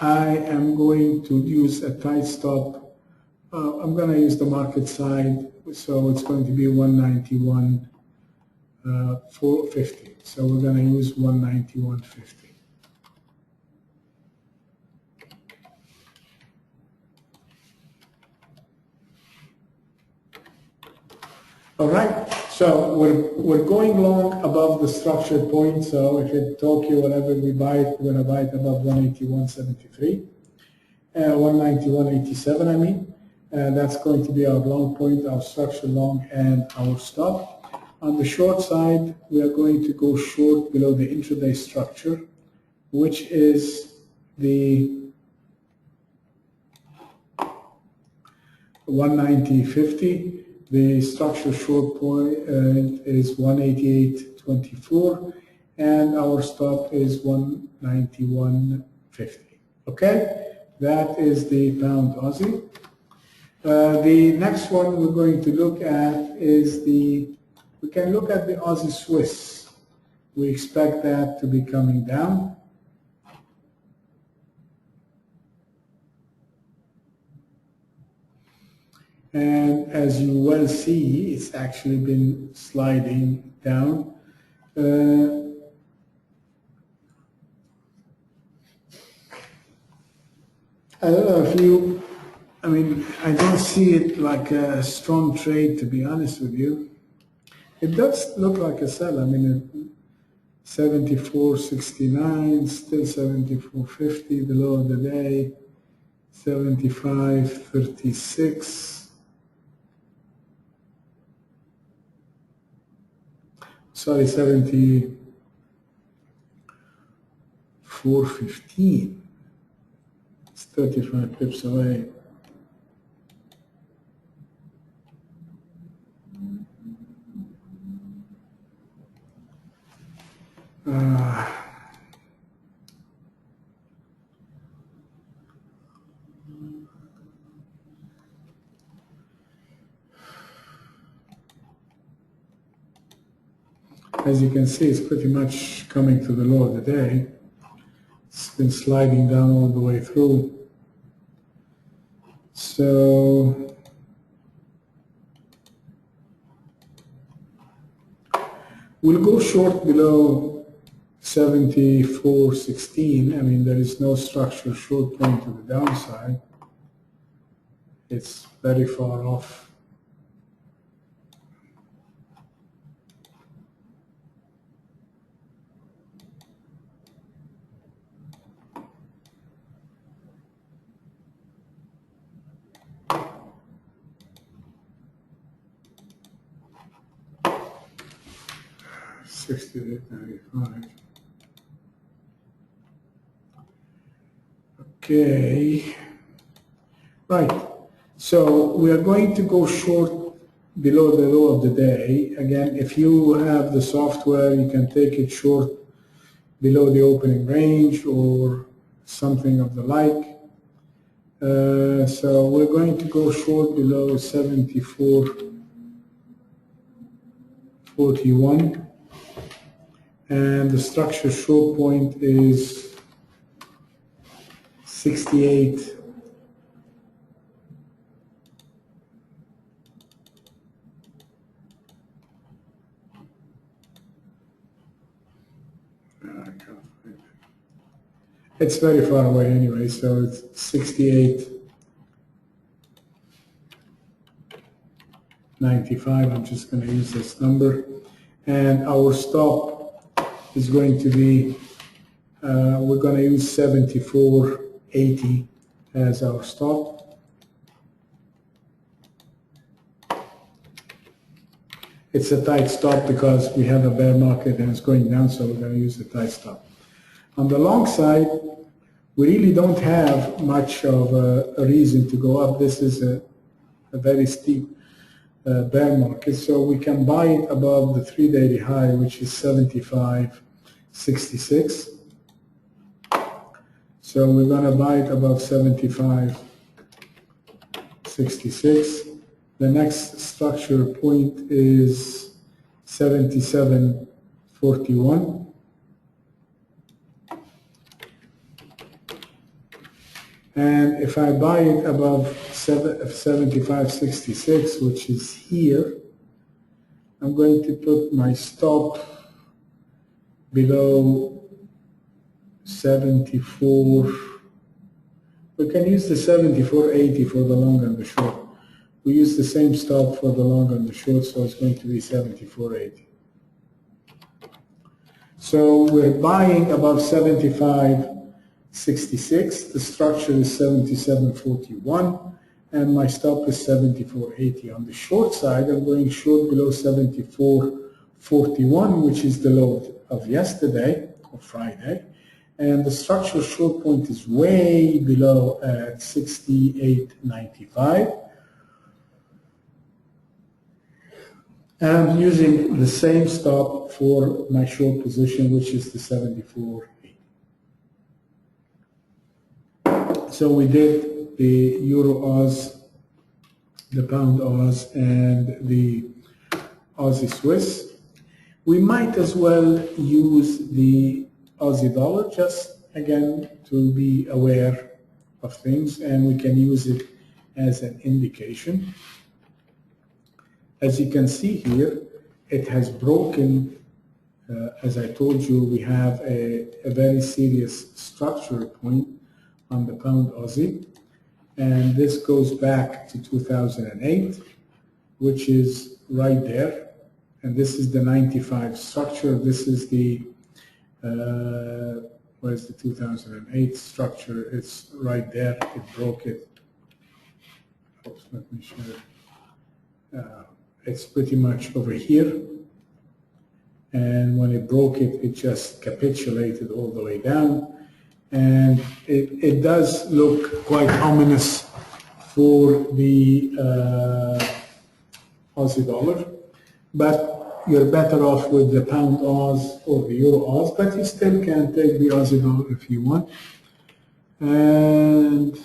I am going to use a tight stop. I'm going to use the market side, so it's going to be 191.450. So we're going to use 191.50. All right, so we're going long above the structure point. So if it Tokyo, whatever we buy it, we're going to buy it above 181.73, 191.87. I mean, that's going to be our long point, our structure long, and our stop. On the short side, we are going to go short below the intraday structure, which is the 190.50. The structure short point is 188.24, and our stop is 191.50. Okay, that is the pound Aussie. The next one we're going to look at is we can look at the Aussie Swiss. We expect that to be coming down. And as you well see, it's actually been sliding down. I don't know if you, I mean, I don't see it like a strong trade, to be honest with you. It does look like a sell. I mean, 74.69, still 74.50, the low of the day, 75.36. Sorry, 74.15. It's 35 pips away. As you can see, it's pretty much coming to the low of the day. It's been sliding down all the way through. So we'll go short below 74.16. I mean, there is no structural short point to the downside. It's very far off. $68.95. Okay. Right. So we are going to go short below the low of the day. Again, if you have the software, you can take it short below the opening range or something of the like. So we're going to go short below 74.41. And the structure short point is 68. It's very far away anyway, so it's 68.95. I'm just going to use this number. And our stop is going to be, we're going to use 74.80 as our stop. It's a tight stop because we have a bear market and it's going down, so we're going to use the tight stop. On the long side, we really don't have much of a reason to go up. This is a very steep bear market, so we can buy it above the 3-day high, which is 75.66. So we're going to buy it above 75.66. The next structure point is 77.41. And if I buy it above 75.66, which is here, I'm going to put my stop below 74. We can use the 74.80 for the long and the short. We use the same stop for the long and the short, so it's going to be 74.80. So we're buying above 75.66. The structure is 77.41, and my stop is 74.80. On the short side, I'm going short below 74.41, which is the low of yesterday or Friday, and the structural short point is way below at 68.95. I'm using the same stop for my short position, which is the 74.80. So we did the Euro Oz, the Pound Oz, and the Aussie Swiss. We might as well use the Aussie dollar, just again to be aware of things, and we can use it as an indication. As you can see here, it has broken, as I told you, we have a very serious structural point on the Pound Aussie, and this goes back to 2008, which is right there, and this is the 95 structure. This is the, where's the 2008 structure? It's right there, it broke it. Oops, let me show it. It's pretty much over here, and when it broke it, it just capitulated all the way down, and it does look quite ominous for the Aussie dollar, but you're better off with the Pound Oz or the Euro Oz, but you still can take the Aussie dollar if you want. And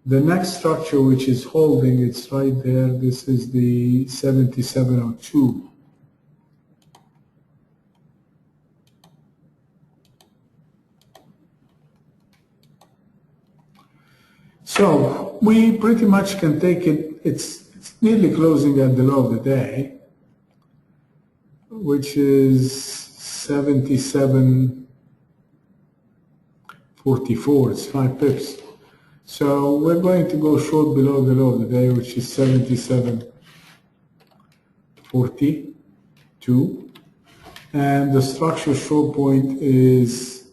the next structure which is holding, it's right there, this is the 77.02. So we pretty much can take it, it's nearly closing at the low of the day, which is 77.44, it's 5 pips. So we're going to go short below the low of the day, which is 77.42, and the structure short point is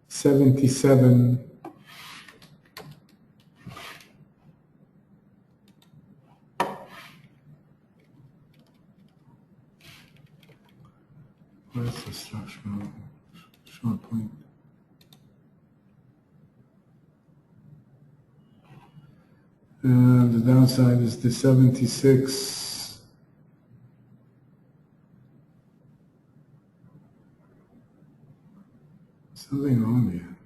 77. Where's the structural short point? The downside is the 76. Something wrong here.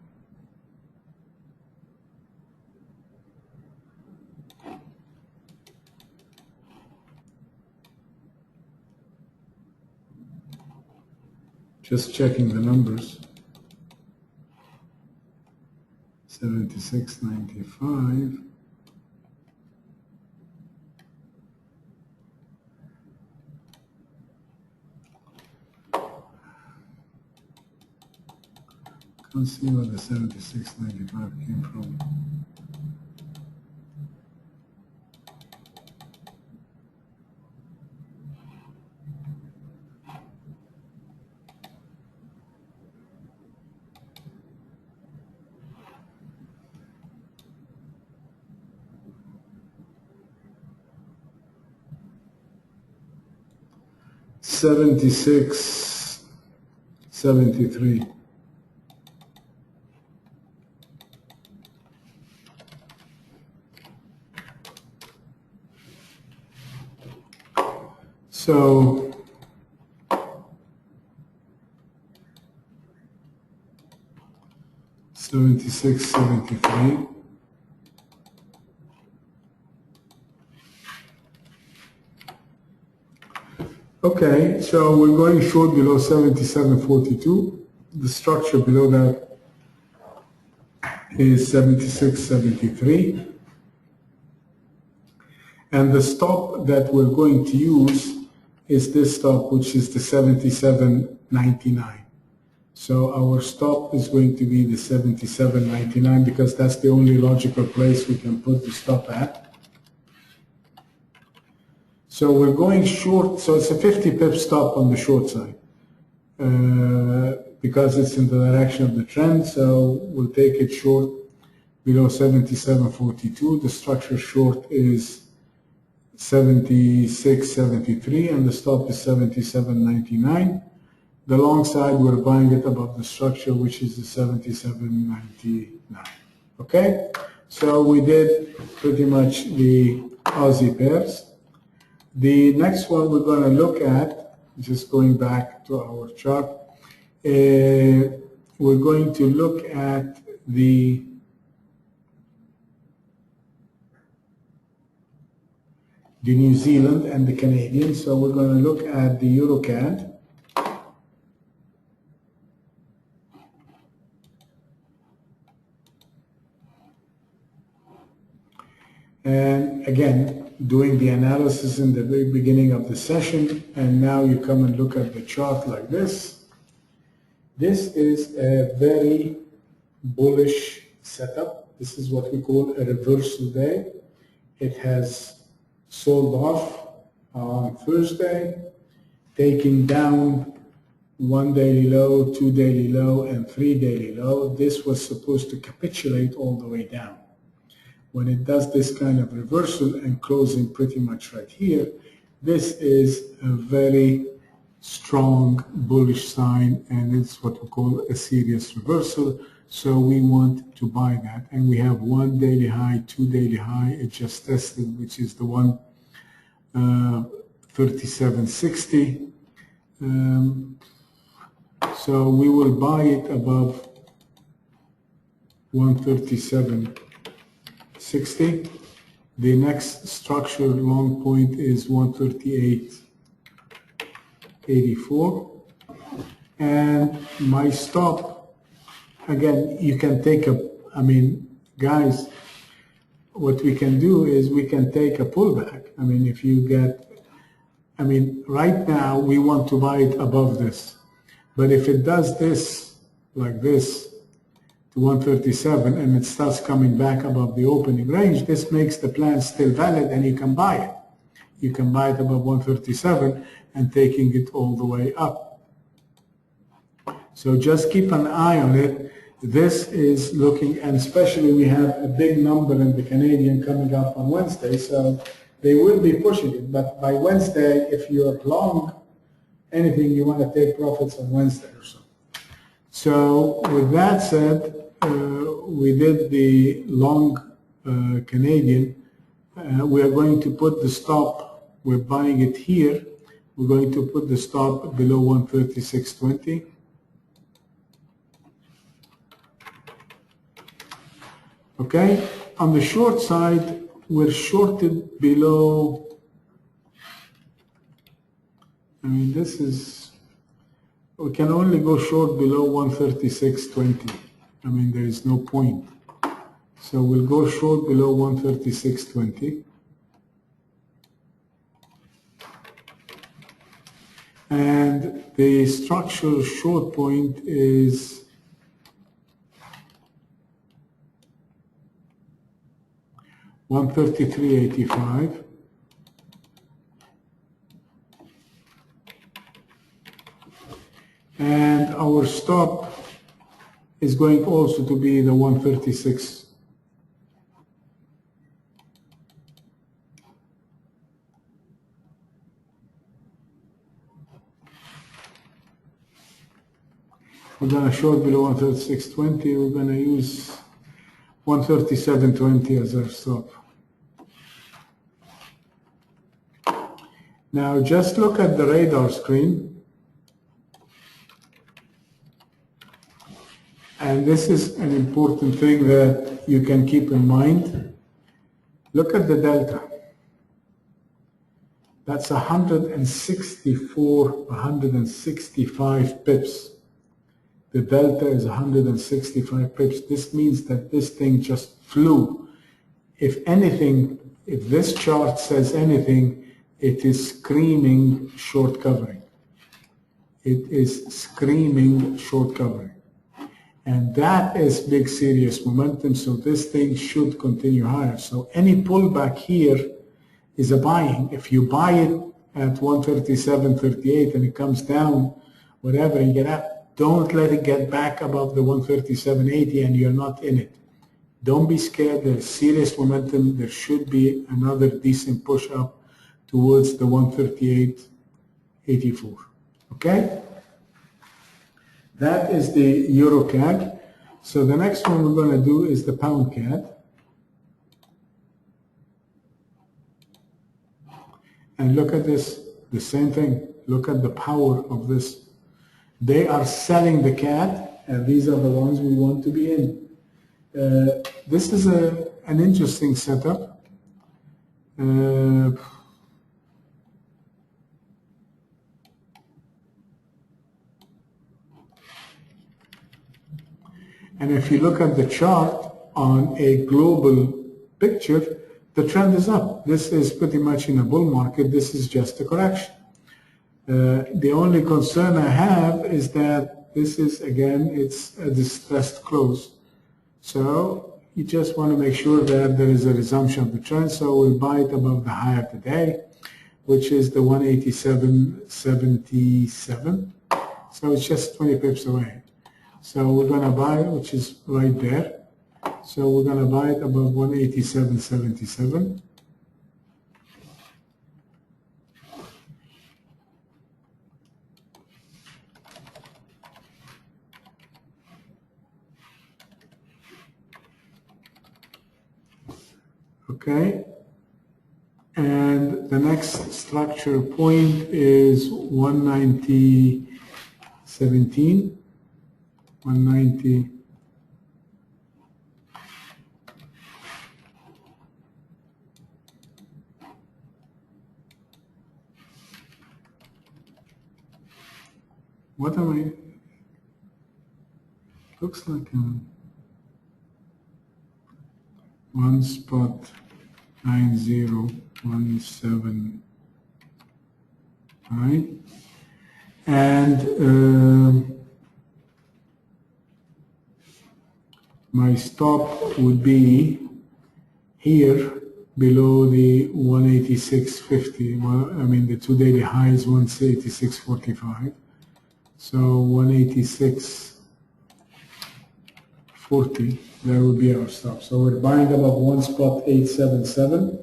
Just checking the numbers. 76.95. Can't see where the 76.95 came from. 76.73. So $76.73. Okay, so we're going short below 77.42. The structure below that is 76.73. And the stop that we're going to use is this stop, which is the 77.99. So our stop is going to be the 77.99 because that's the only logical place we can put the stop at. So we're going short, so it's a 50 pip stop on the short side because it's in the direction of the trend. So we'll take it short below 77.42. The structure short is 76.73 and the stop is 77.99. The long side, we're buying it above the structure, which is the 77.99. Okay, so we did pretty much the Aussie pairs. The next one we're going to look at, just going back to our chart, we're going to look at the New Zealand and the Canadian. So we're going to look at the EuroCAD. And again, doing the analysis in the very beginning of the session, and now you come and look at the chart like this. This is a very bullish setup. This is what we call a reversal day. It has sold off on Thursday, taking down 1 daily low, 2 daily low, and 3 daily low. This was supposed to capitulate all the way down. When it does this kind of reversal and closing pretty much right here, this is a very strong bullish sign, and it's what we call a serious reversal. So we want to buy that, and we have 1 daily high, 2 daily high. It just tested, which is the 137.60. So we will buy it above 137.60. The next structure long point is 138.84, and my stop, again, you can take a, I mean, guys, what we can do is we can take a pullback. I mean, if you get, I mean, right now we want to buy it above this, but if it does this like this to 137 and it starts coming back above the opening range, this makes the plan still valid and you can buy it. You can buy it above 137 and taking it all the way up. So just keep an eye on it. This is looking, and especially we have a big number in the Canadian coming up on Wednesday, so they will be pushing it. But by Wednesday, if you're long anything, you want to take profits on Wednesday or so. So with that said, we did the long Canadian. We are going to put the stop, we're buying it here. We're going to put the stop below 136.20. Okay, on the short side, we're shorted below, I mean, this is, we can only go short below 136.20. I mean, there is no point. So we'll go short below 136.20. And the structural short point is 133.85. And our stop is going also to be the 136. We're going to short below 136.20. We're going to use 137.20 as our stop. Now just look at the radar screen. And this is an important thing that you can keep in mind. Look at the delta. That's 164, 165 pips. The delta is 165 pips. This means that this thing just flew. If anything, if this chart says anything, it is screaming short covering. It is screaming short covering. And that is big serious momentum, so this thing should continue higher. So any pullback here is a buying. If you buy it at 137.38 and it comes down, whatever, and get out, don't let it get back above the 137.80 and you're not in it. Don't be scared. There's serious momentum. There should be another decent push up towards the 138.84. Okay? That is the Euro CAD. So the next one we're going to do is the Pound CAD. And look at this, the same thing. Look at the power of this. They are selling the CAD, and these are the ones we want to be in. This is an interesting setup. And if you look at the chart on a global picture, the trend is up. This is pretty much in a bull market. This is just a correction. The only concern I have is that this is, again, it's a distressed close. So you just want to make sure that there is a resumption of the trend. So we'll buy it above the high of the day, which is the 187.77. So it's just 20 pips away. So we're going to buy it, which is right there. So we're going to buy it above 187.77. Okay. And the next structure point is 190.17. 190. What am I? Looks like one spot 90.179, and my stop would be here below the 186.50. Well, I mean the 2 daily high is 186.45. So 186.40, that would be our stop. So we're buying above 1 spot 877.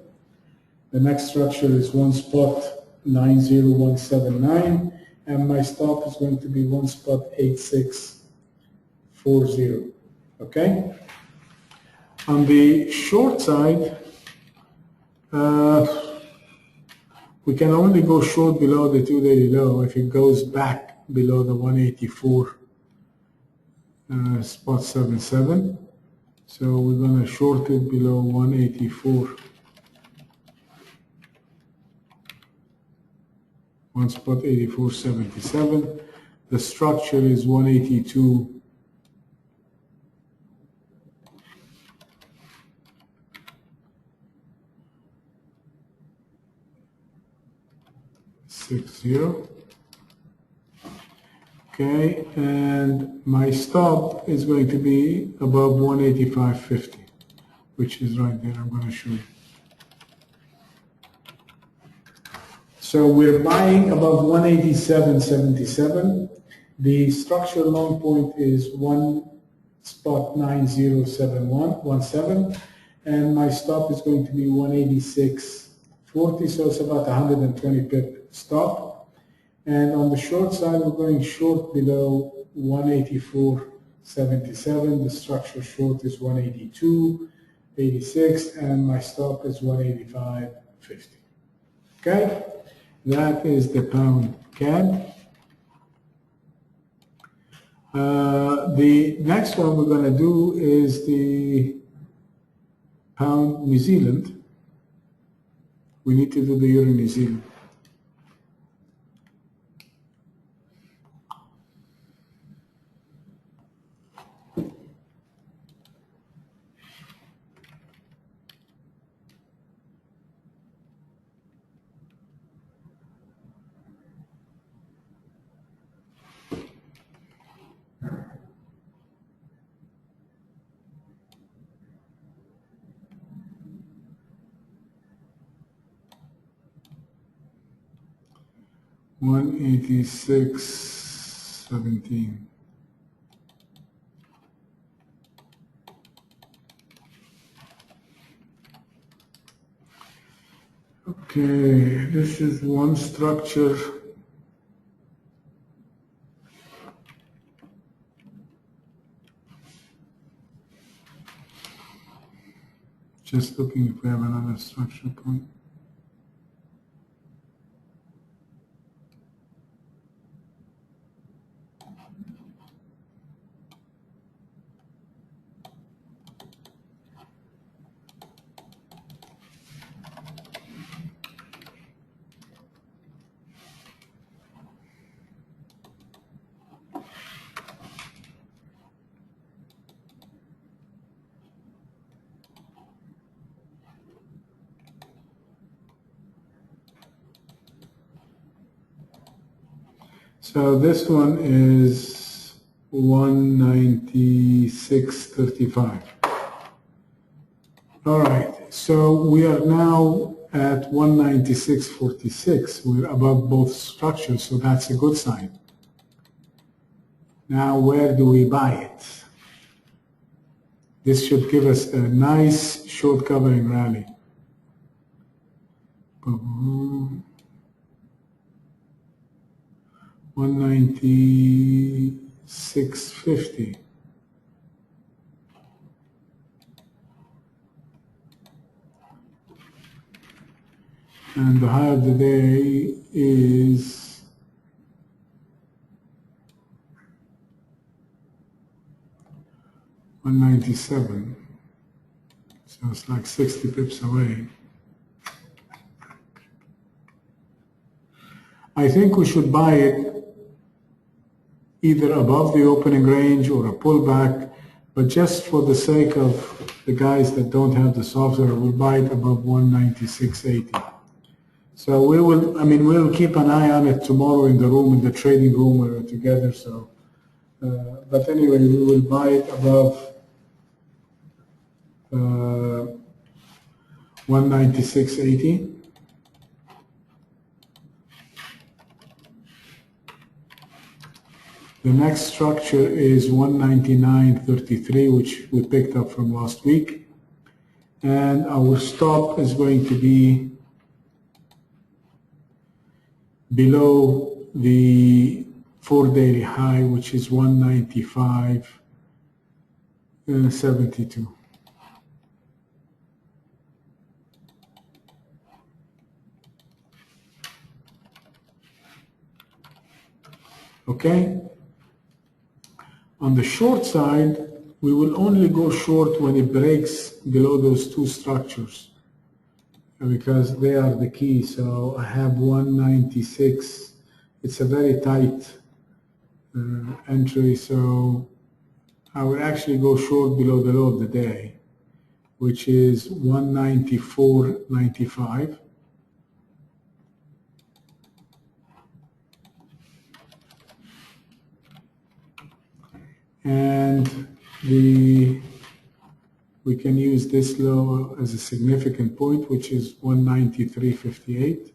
The next structure is 1 spot 90179, and my stop is going to be 1 spot 8640. Okay? On the short side, we can only go short below the 2 daily low if it goes back below the 184 spot 77. So we're going to short it below 184, 1 spot 84.77. The structure is 182. 60. Okay, and my stop is going to be above 185.50, which is right there. I'm going to show you. So we're buying above 187.77. The structure long point is 1 spot 907117, and my stop is going to be 186.40. So it's about 120 pip stop. And on the short side, we're going short below 184.77. The structure short is 182.86, and my stop is 185.50. Okay, that is the pound CAD. The next one we're going to do is the pound New Zealand. We need to do the euro New Zealand. $186.17. Okay, this is one structure. Just looking if we have another structure point. So this one is 196.35. All right, so we are now at 196.46. We're above both structures, so that's a good sign. Now, where do we buy it? This should give us a nice short covering rally. 196.50. And the high of the day is 197. So it's like 60 pips away. I think we should buy it either above the opening range or a pullback, but just for the sake of the guys that don't have the software, we'll buy it above 196.80. So we'll keep an eye on it tomorrow in the room, in the trading room where we're together. So, but anyway, we will buy it above 196.80. The next structure is 199.33, which we picked up from last week. And our stop is going to be below the 4-daily high, which is 195.72. Okay? On the short side, we will only go short when it breaks below those two structures, because they are the key. So I have 196. It's a very tight entry, so I will actually go short below the low of the day, which is 194.95. And we can use this low as a significant point, which is 193.58.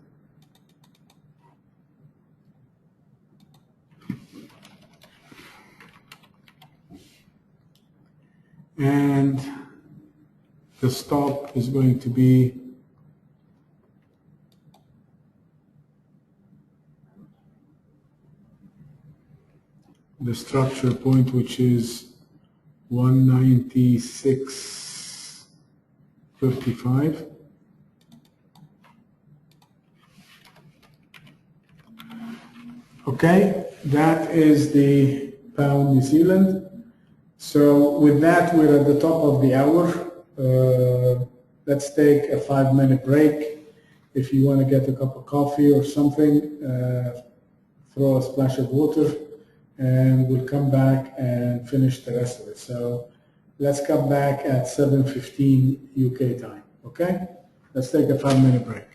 And the stop is going to be the structure point, which is 196.55. Okay, that is the pound New Zealand. So with that, we're at the top of the hour. Let's take a 5-minute break. If you want to get a cup of coffee or something, throw a splash of water, and we'll come back and finish the rest of it. So let's come back at 7:15 UK time, okay? Let's take a 5-minute break.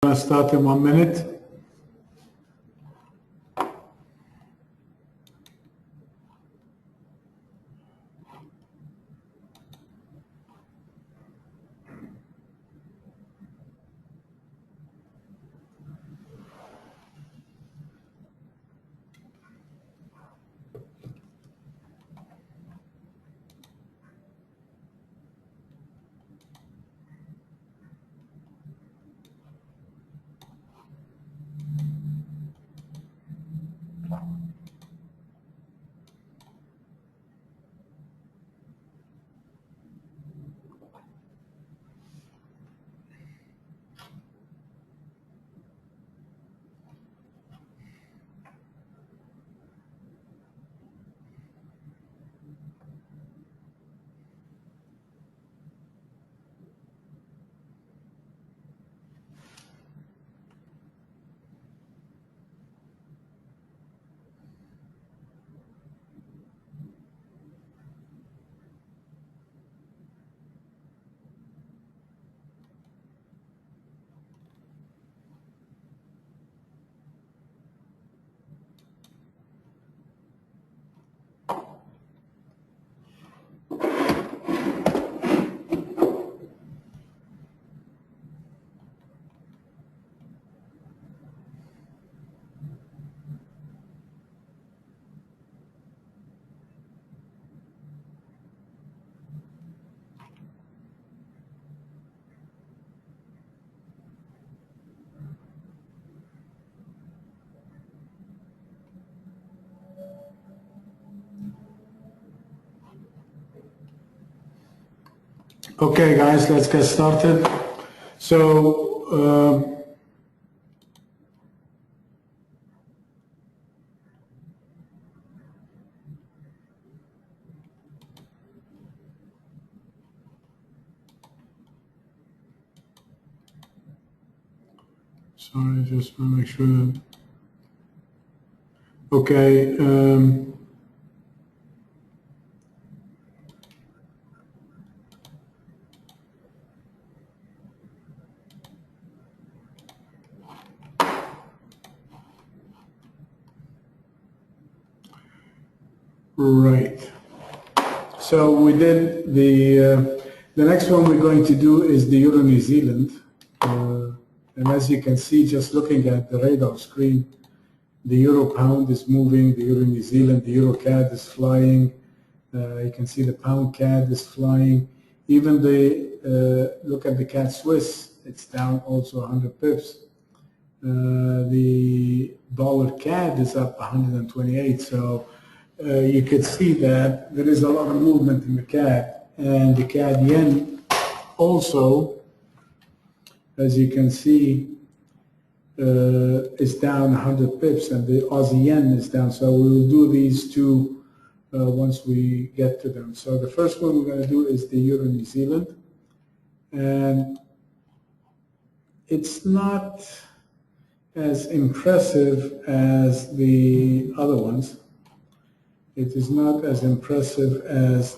I'll start in 1 minute. Okay, guys, let's get started. So, sorry, just want to make sure that. Okay. Right. So we did the next one we're going to do is the Euro New Zealand. And as you can see, just looking at the radar screen, the Euro Pound is moving, the Euro New Zealand, the Euro CAD is flying. You can see the Pound CAD is flying. Even the, look at the CAD Swiss, it's down also 100 pips. The dollar CAD is up 128. So you could see that there is a lot of movement in the CAD, and the CAD yen also, as you can see, is down 100 pips, and the Aussie yen is down. So we will do these two once we get to them. So the first one we're going to do is the Euro New Zealand, and it's not as impressive as the other ones. It is not as impressive as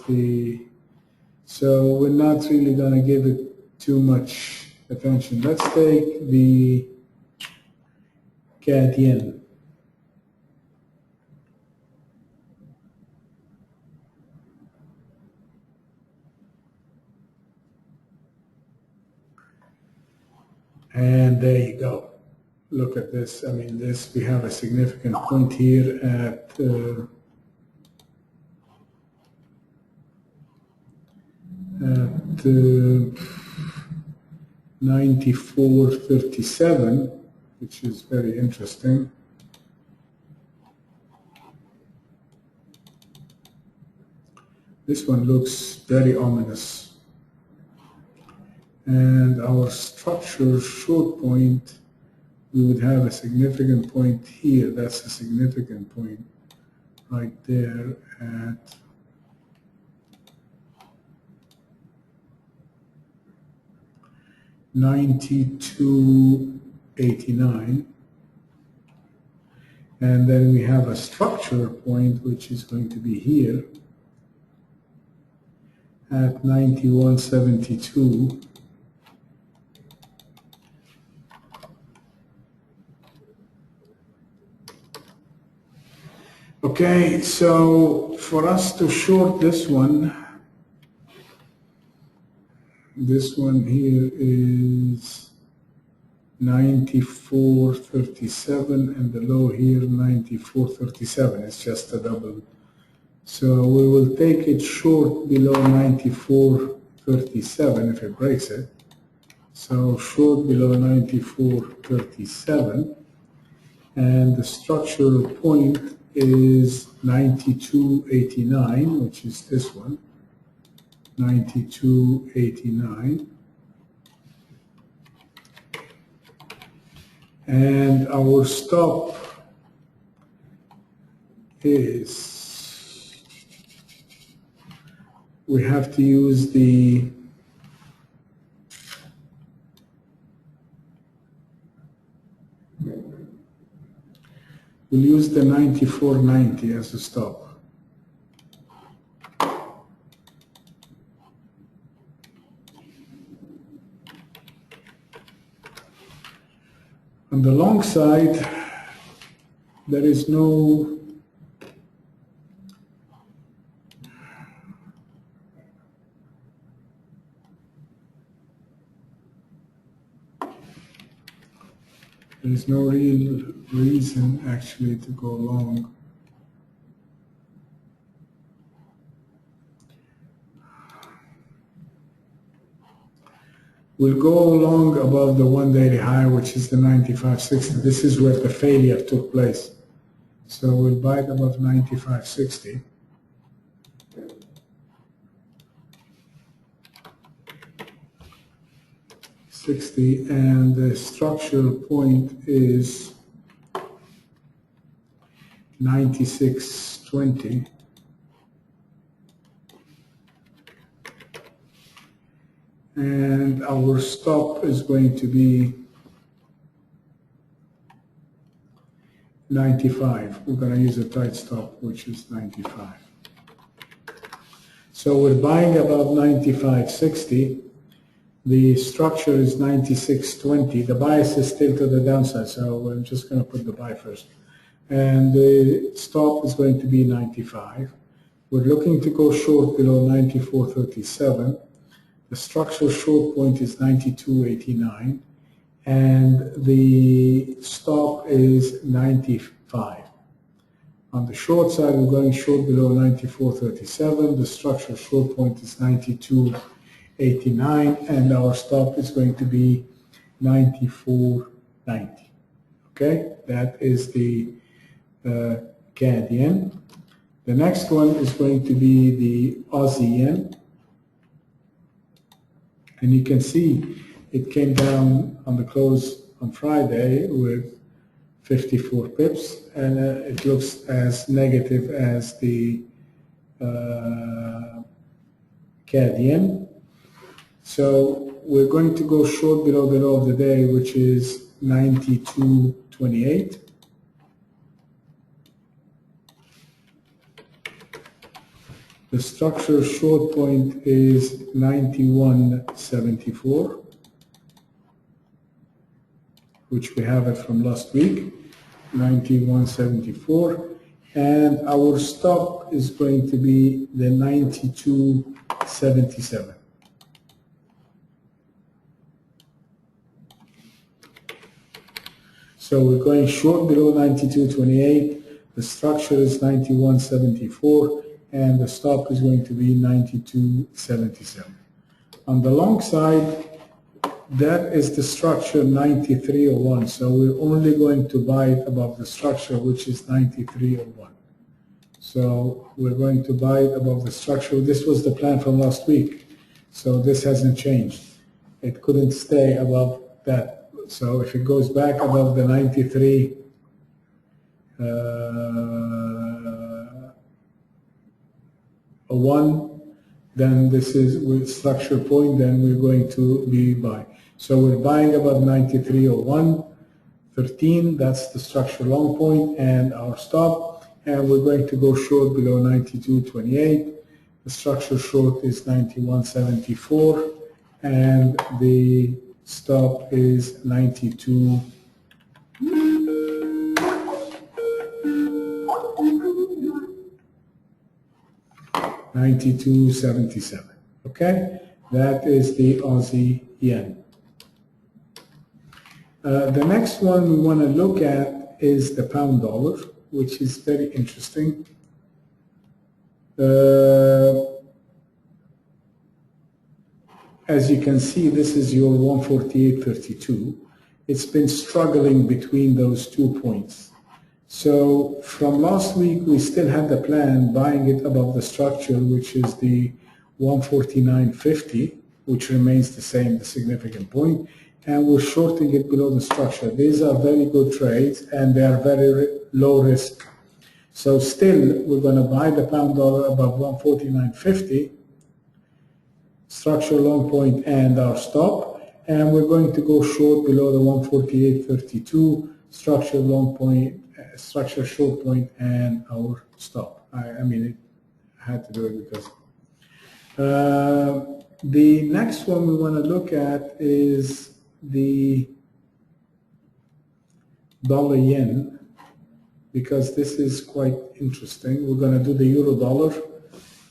so we're not really going to give it too much attention. Let's take the CAD yen. And there you go. Look at this. I mean, we have a significant point here at 94.37, which is very interesting. This one looks very ominous. And our structure short point, we would have a significant point here. That's a significant point right there at 92.89, and then we have a structure point which is going to be here at 91.72. Okay, so for us to short this one here is 94.37, and the low here 94.37. It's just a double. So we will take it short below 94.37 if it breaks it. So short below 94.37, and the structural point is 92.89, which is this one. 92.89, and our stop is, we have to use we'll use the 94.90 as a stop. On the long side, there is no real reason actually to go long. We'll go long above the one daily high, which is the 95.60. This is where the failure took place. So we'll buy it above 95.60. 60, and the structure point is 96.20. And our stop is going to be 95. We're going to use a tight stop, which is 95. So we're buying above 95.60. The structure is 96.20. The bias is still to the downside, so I'm just going to put the buy first. And the stop is going to be 95. We're looking to go short below 94.37. The structural short point is 92.89. And the stop is 95. On the short side, we're going short below 94.37. The structural short point is 92.89, and our stop is going to be 94.90. Okay, that is the CAD yen. The next one is going to be the Aussie yen. And you can see it came down on the close on Friday with 54 pips, and it looks as negative as the CAD yen. So we're going to go short below the low of the day, which is 92.28. The structure short point is 91.74. which we have it from last week, 91.74, and our stop is going to be the 92.77. So we're going short below 92.28, the structure is 91.74, and the stop is going to be 92.77. On the long side, that is the structure 93.01, so we're only going to buy it above the structure, which is 93.01. So we're going to buy it above the structure. This was the plan from last week, so this hasn't changed. It couldn't stay above that. So if it goes back above the 93.01, then this is with structure point, then we're going to be buying. So we're buying above 93.01.13, that's the structure long point and our stop, and we're going to go short below 92.28. The structure short is 91.74, and the stop is 92.77. Okay, that is the Aussie yen. The next one we want to look at is the pound dollar, which is very interesting. As you can see, this is your 148.32. It's been struggling between those 2 points. So from last week, we still had the plan buying it above the structure, which is the 149.50, which remains the same, the significant point, and we're shorting it below the structure. These are very good trades, and they are very low risk. So still, we're going to buy the pound dollar above 149.50, structure long point and our stop, and we're going to go short below the 148.32, structure long point, structure short point and our stop. I mean, it had to do it because the next one we want to look at is the dollar yen, because this is quite interesting. We're going to do the euro dollar,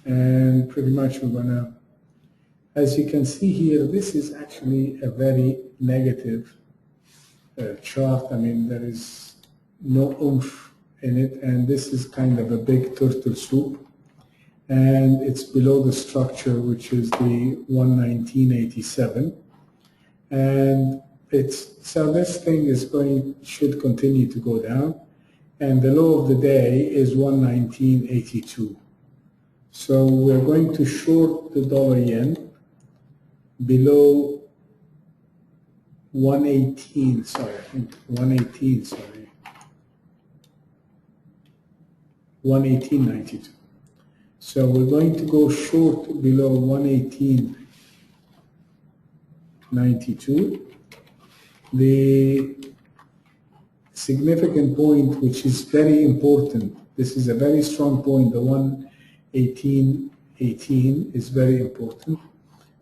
and pretty much we're going to, as you can see here, this is actually a very negative chart. I mean, there is no oomph in it, and this is kind of a big turtle soup, and it's below the structure, which is the 119.87, and so this thing is should continue to go down, and the low of the day is 119.82. So we're going to short the dollar yen below 118, sorry, I think 118, sorry. 118.92. So we're going to go short below 118.92. The significant point, which is very important, this is a very strong point, the 118.18 is very important.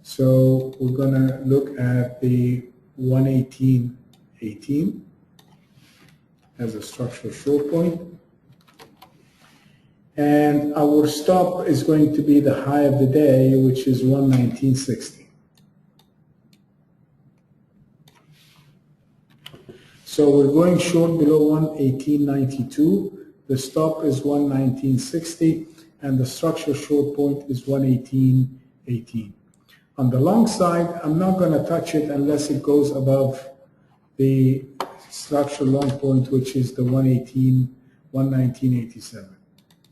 So we're going to look at the 118.18 as a structural short point. And our stop is going to be the high of the day, which is 119.60. So we're going short below 118.92. The stop is 119.60, and the structural short point is 118.18. On the long side, I'm not going to touch it unless it goes above the structural long point, which is the 119.87.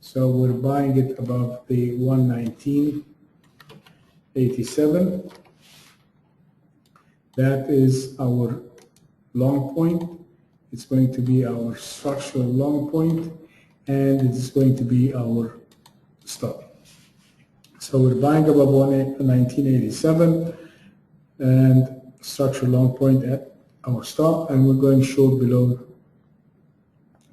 So we're buying it above the 119.87. That is our long point. It's going to be our structural long point, and it is going to be our stop. So we're buying above 119.87 and structural long point at our stop, and we're going short below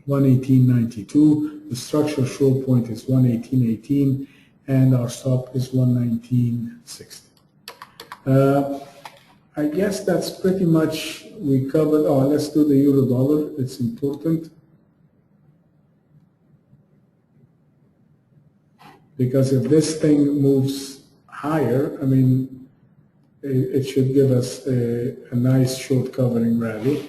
118.92. The structural short point is 118.18, and our stop is 119.60. I guess that's pretty much we covered. Oh, let's do the euro dollar. It's important because if this thing moves higher, I mean, it should give us a nice short covering rally.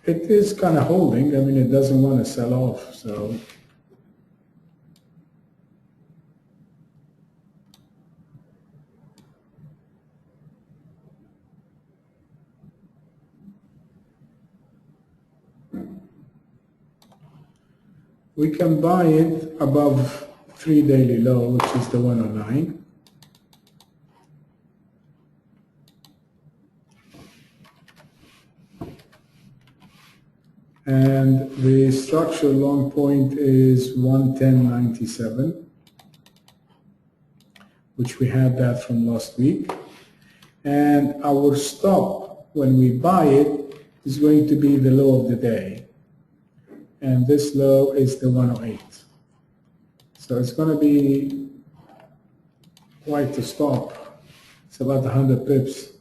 It is kind of holding. I mean, it doesn't want to sell off, so. We can buy it above 3 daily low, which is the 109. And the structural long point is 110.97, which we had that from last week. And our stop, when we buy it, is going to be the low of the day. And this low is the 108. So it's going to be quite a stop. It's about 100 pips.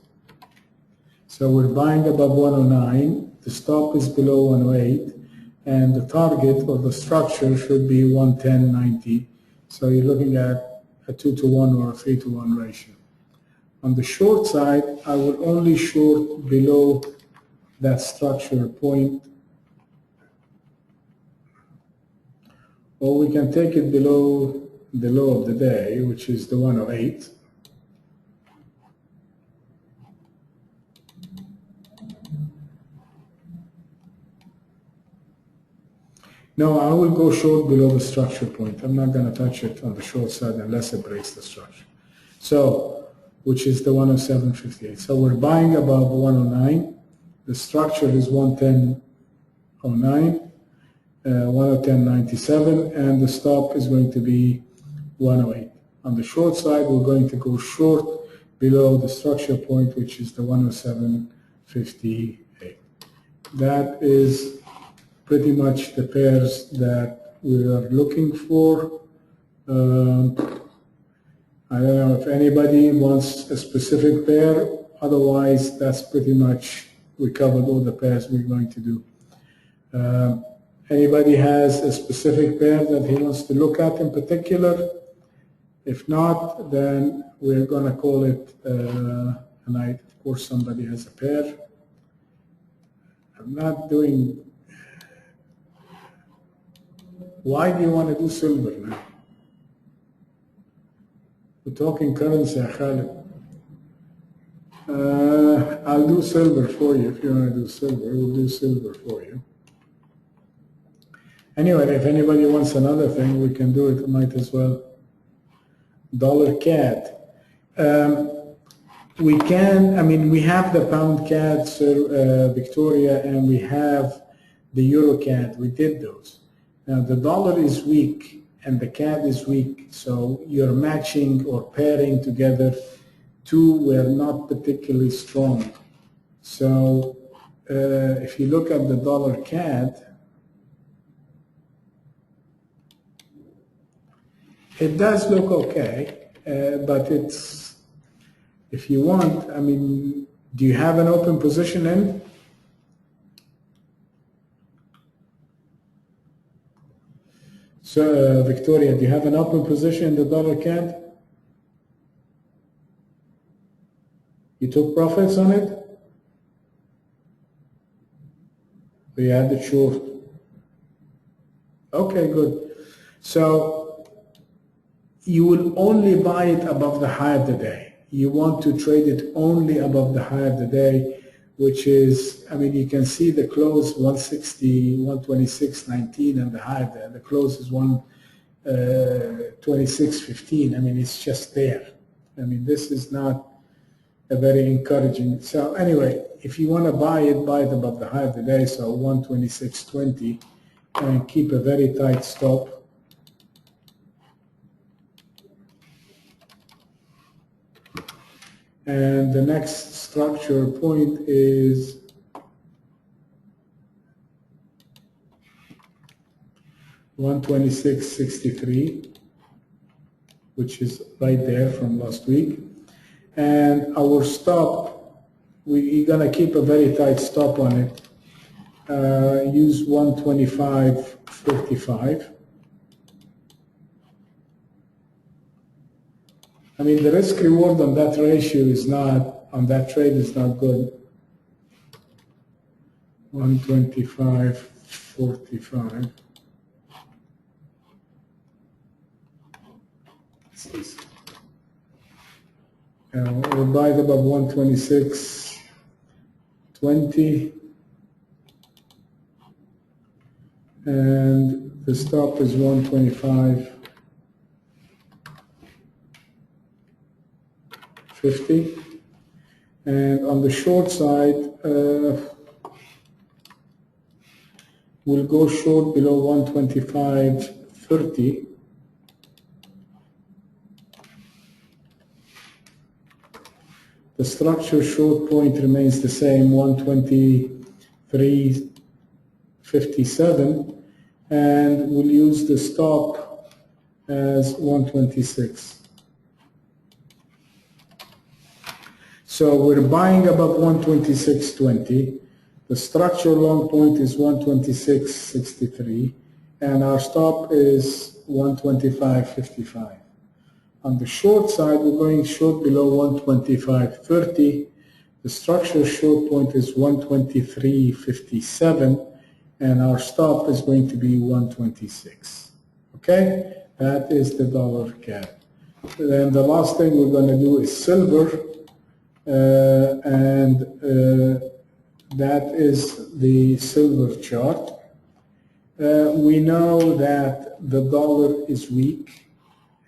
So we're buying above 109. The stop is below 108, and the target or the structure should be 110.90. So you're looking at a 2-to-1 or a 3-to-1 ratio. On the short side, I will only short below that structure point, or we can take it below the low of the day, which is the 108. No, I will go short below the structure point. I'm not going to touch it on the short side unless it breaks the structure. So, which is the 107.58. So we're buying above 109. The structure is 110.09, 110.97, and the stop is going to be 108. On the short side, we're going to go short below the structure point, which is the 107.58. That is pretty much the pairs that we are looking for. I don't know if anybody wants a specific pair. Otherwise, that's pretty much, we covered all the pairs we're going to do. Anybody has a specific pair that he wants to look at in particular? If not, then we're going to call it a night. Of course, somebody has a pair. I'm not doing. Why do you want to do silver now? We're talking currency, Khalid. I'll do silver for you if you want to do silver. We'll do silver for you. Anyway, if anybody wants another thing, we can do it. Might as well dollar CAD. We can, I mean, we have the pound CAD, Victoria, and we have the euro CAD. We did those. Now the dollar is weak and the CAD is weak, so you're matching or pairing together two were not particularly strong. So if you look at the dollar CAD, it does look okay, but it's, if you want, I mean, do you have an open position in? So, Victoria, do you have an open position in the dollar CAD? You took profits on it? Or you had it short? Okay, good. So you will only buy it above the high of the day. You want to trade it only above the high of the day, which is, I mean, you can see the close 160, 126.19, and the high of the close is 126.15. I mean, it's just there. I mean, this is not a very encouraging. So anyway, if you want to buy it above the high of the day, so 126.20, and keep a very tight stop. And the next structure point is 126.63, which is right there from last week. And our stop, we're going to keep a very tight stop on it. Use 125.55. I mean, the risk reward on that ratio is not, on that trade is not good. 125.45. We'll buy it above 126.20. And the stop is 125.50. And on the short side, we'll go short below 125.30. The structure short point remains the same, 123.57, and we'll use the stop as 126. So we're buying above 126.20. The structure long point is 126.63, and our stop is 125.55. On the short side, we're going short below 125.30. The structure short point is 123.57, and our stop is going to be 126. Okay, that is the dollar CAD. Then the last thing we're going to do is silver, that is the silver chart. We know that the dollar is weak,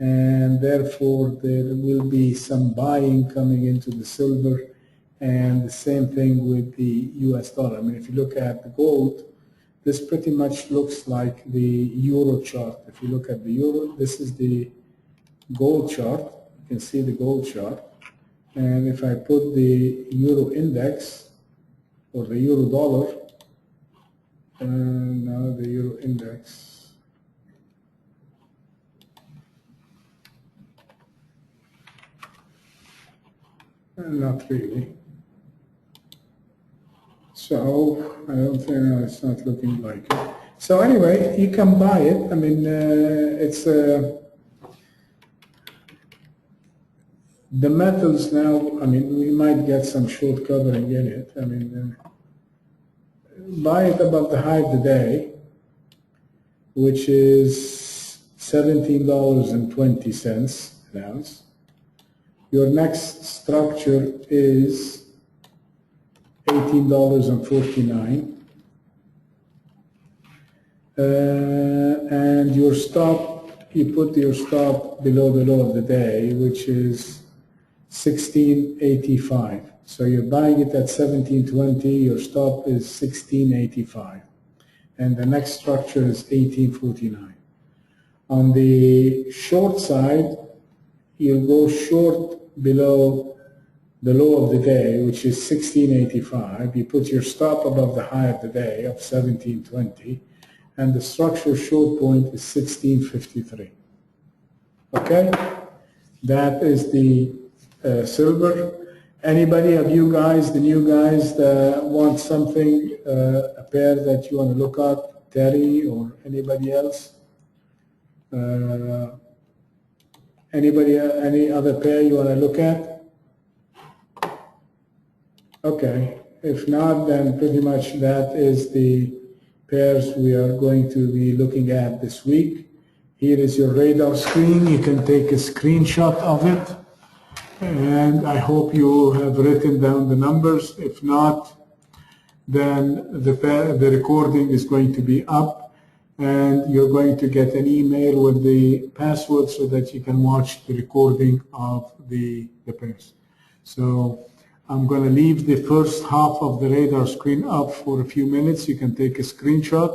and therefore there will be some buying coming into the silver, and the same thing with the US dollar. I mean, if you look at the gold, this pretty much looks like the euro chart. If you look at the euro, this is the gold chart. You can see the gold chart. And if I put the euro index or the euro dollar, and now the euro index, not really. So I don't think, no, it's not looking like it. So anyway, you can buy it. I mean, it's the metals now. I mean, we might get some short covering in it. I mean, buy it above the high of the day, which is $17.20 an ounce. Your next structure is $18.49. And your stop you put your stop below the low of the day, which is 1685. So you're buying it at 1720, your stop is 1685. And the next structure is 1849. On the short side, you'll go short below the low of the day, which is 1685. You put your stop above the high of the day of 1720, and the structure short point is 1653. Okay? That is the silver. Anybody of you guys, the new guys, that want something, a pair that you want to look at, Terry or anybody else? Any other pair you want to look at? Okay, if not, then pretty much that is the pairs we are going to be looking at this week. Here is your radar screen. You can take a screenshot of it. And I hope you have written down the numbers. If not, then the recording is going to be up, and you're going to get an email with the password so that you can watch the recording of the pairs. So I'm going to leave the first half of the radar screen up for a few minutes. You can take a screenshot,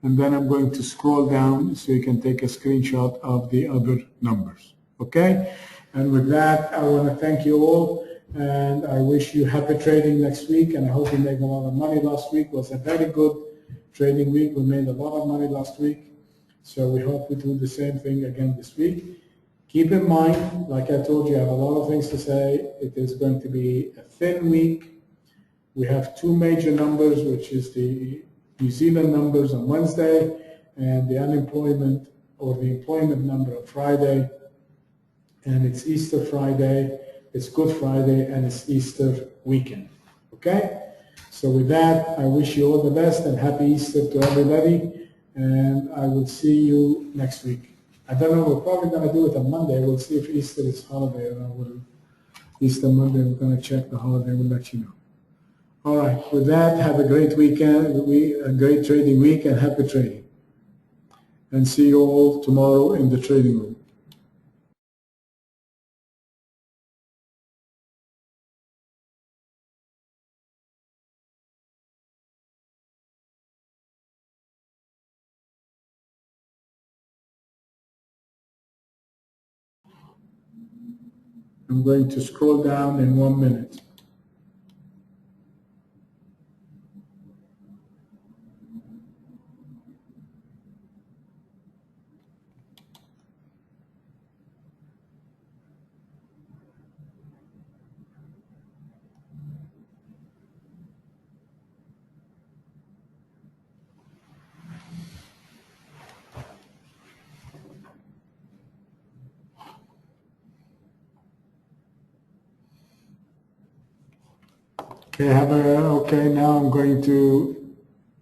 and then I'm going to scroll down so you can take a screenshot of the other numbers. Okay? And with that, I want to thank you all, and I wish you happy trading next week, and I hope you make a lot of money. Last week was a very good trading week. We made a lot of money last week, so we hope we do the same thing again this week. Keep in mind, like I told you, I have a lot of things to say. It is going to be a thin week. We have two major numbers, which is the New Zealand numbers on Wednesday and the unemployment or the employment number on Friday. And it's Easter Friday, it's Good Friday, and it's Easter weekend. Okay? So with that, I wish you all the best and happy Easter to everybody, and I will see you next week. I don't know, we're probably going to do it on Monday. We'll see if Easter is holiday, or Easter Monday, we're going to check the holiday, we'll let you know. All right, with that, have a great weekend, a great trading week, and happy trading. And see you all tomorrow in the trading room. I'm going to scroll down in 1 minute. Okay, now I'm going to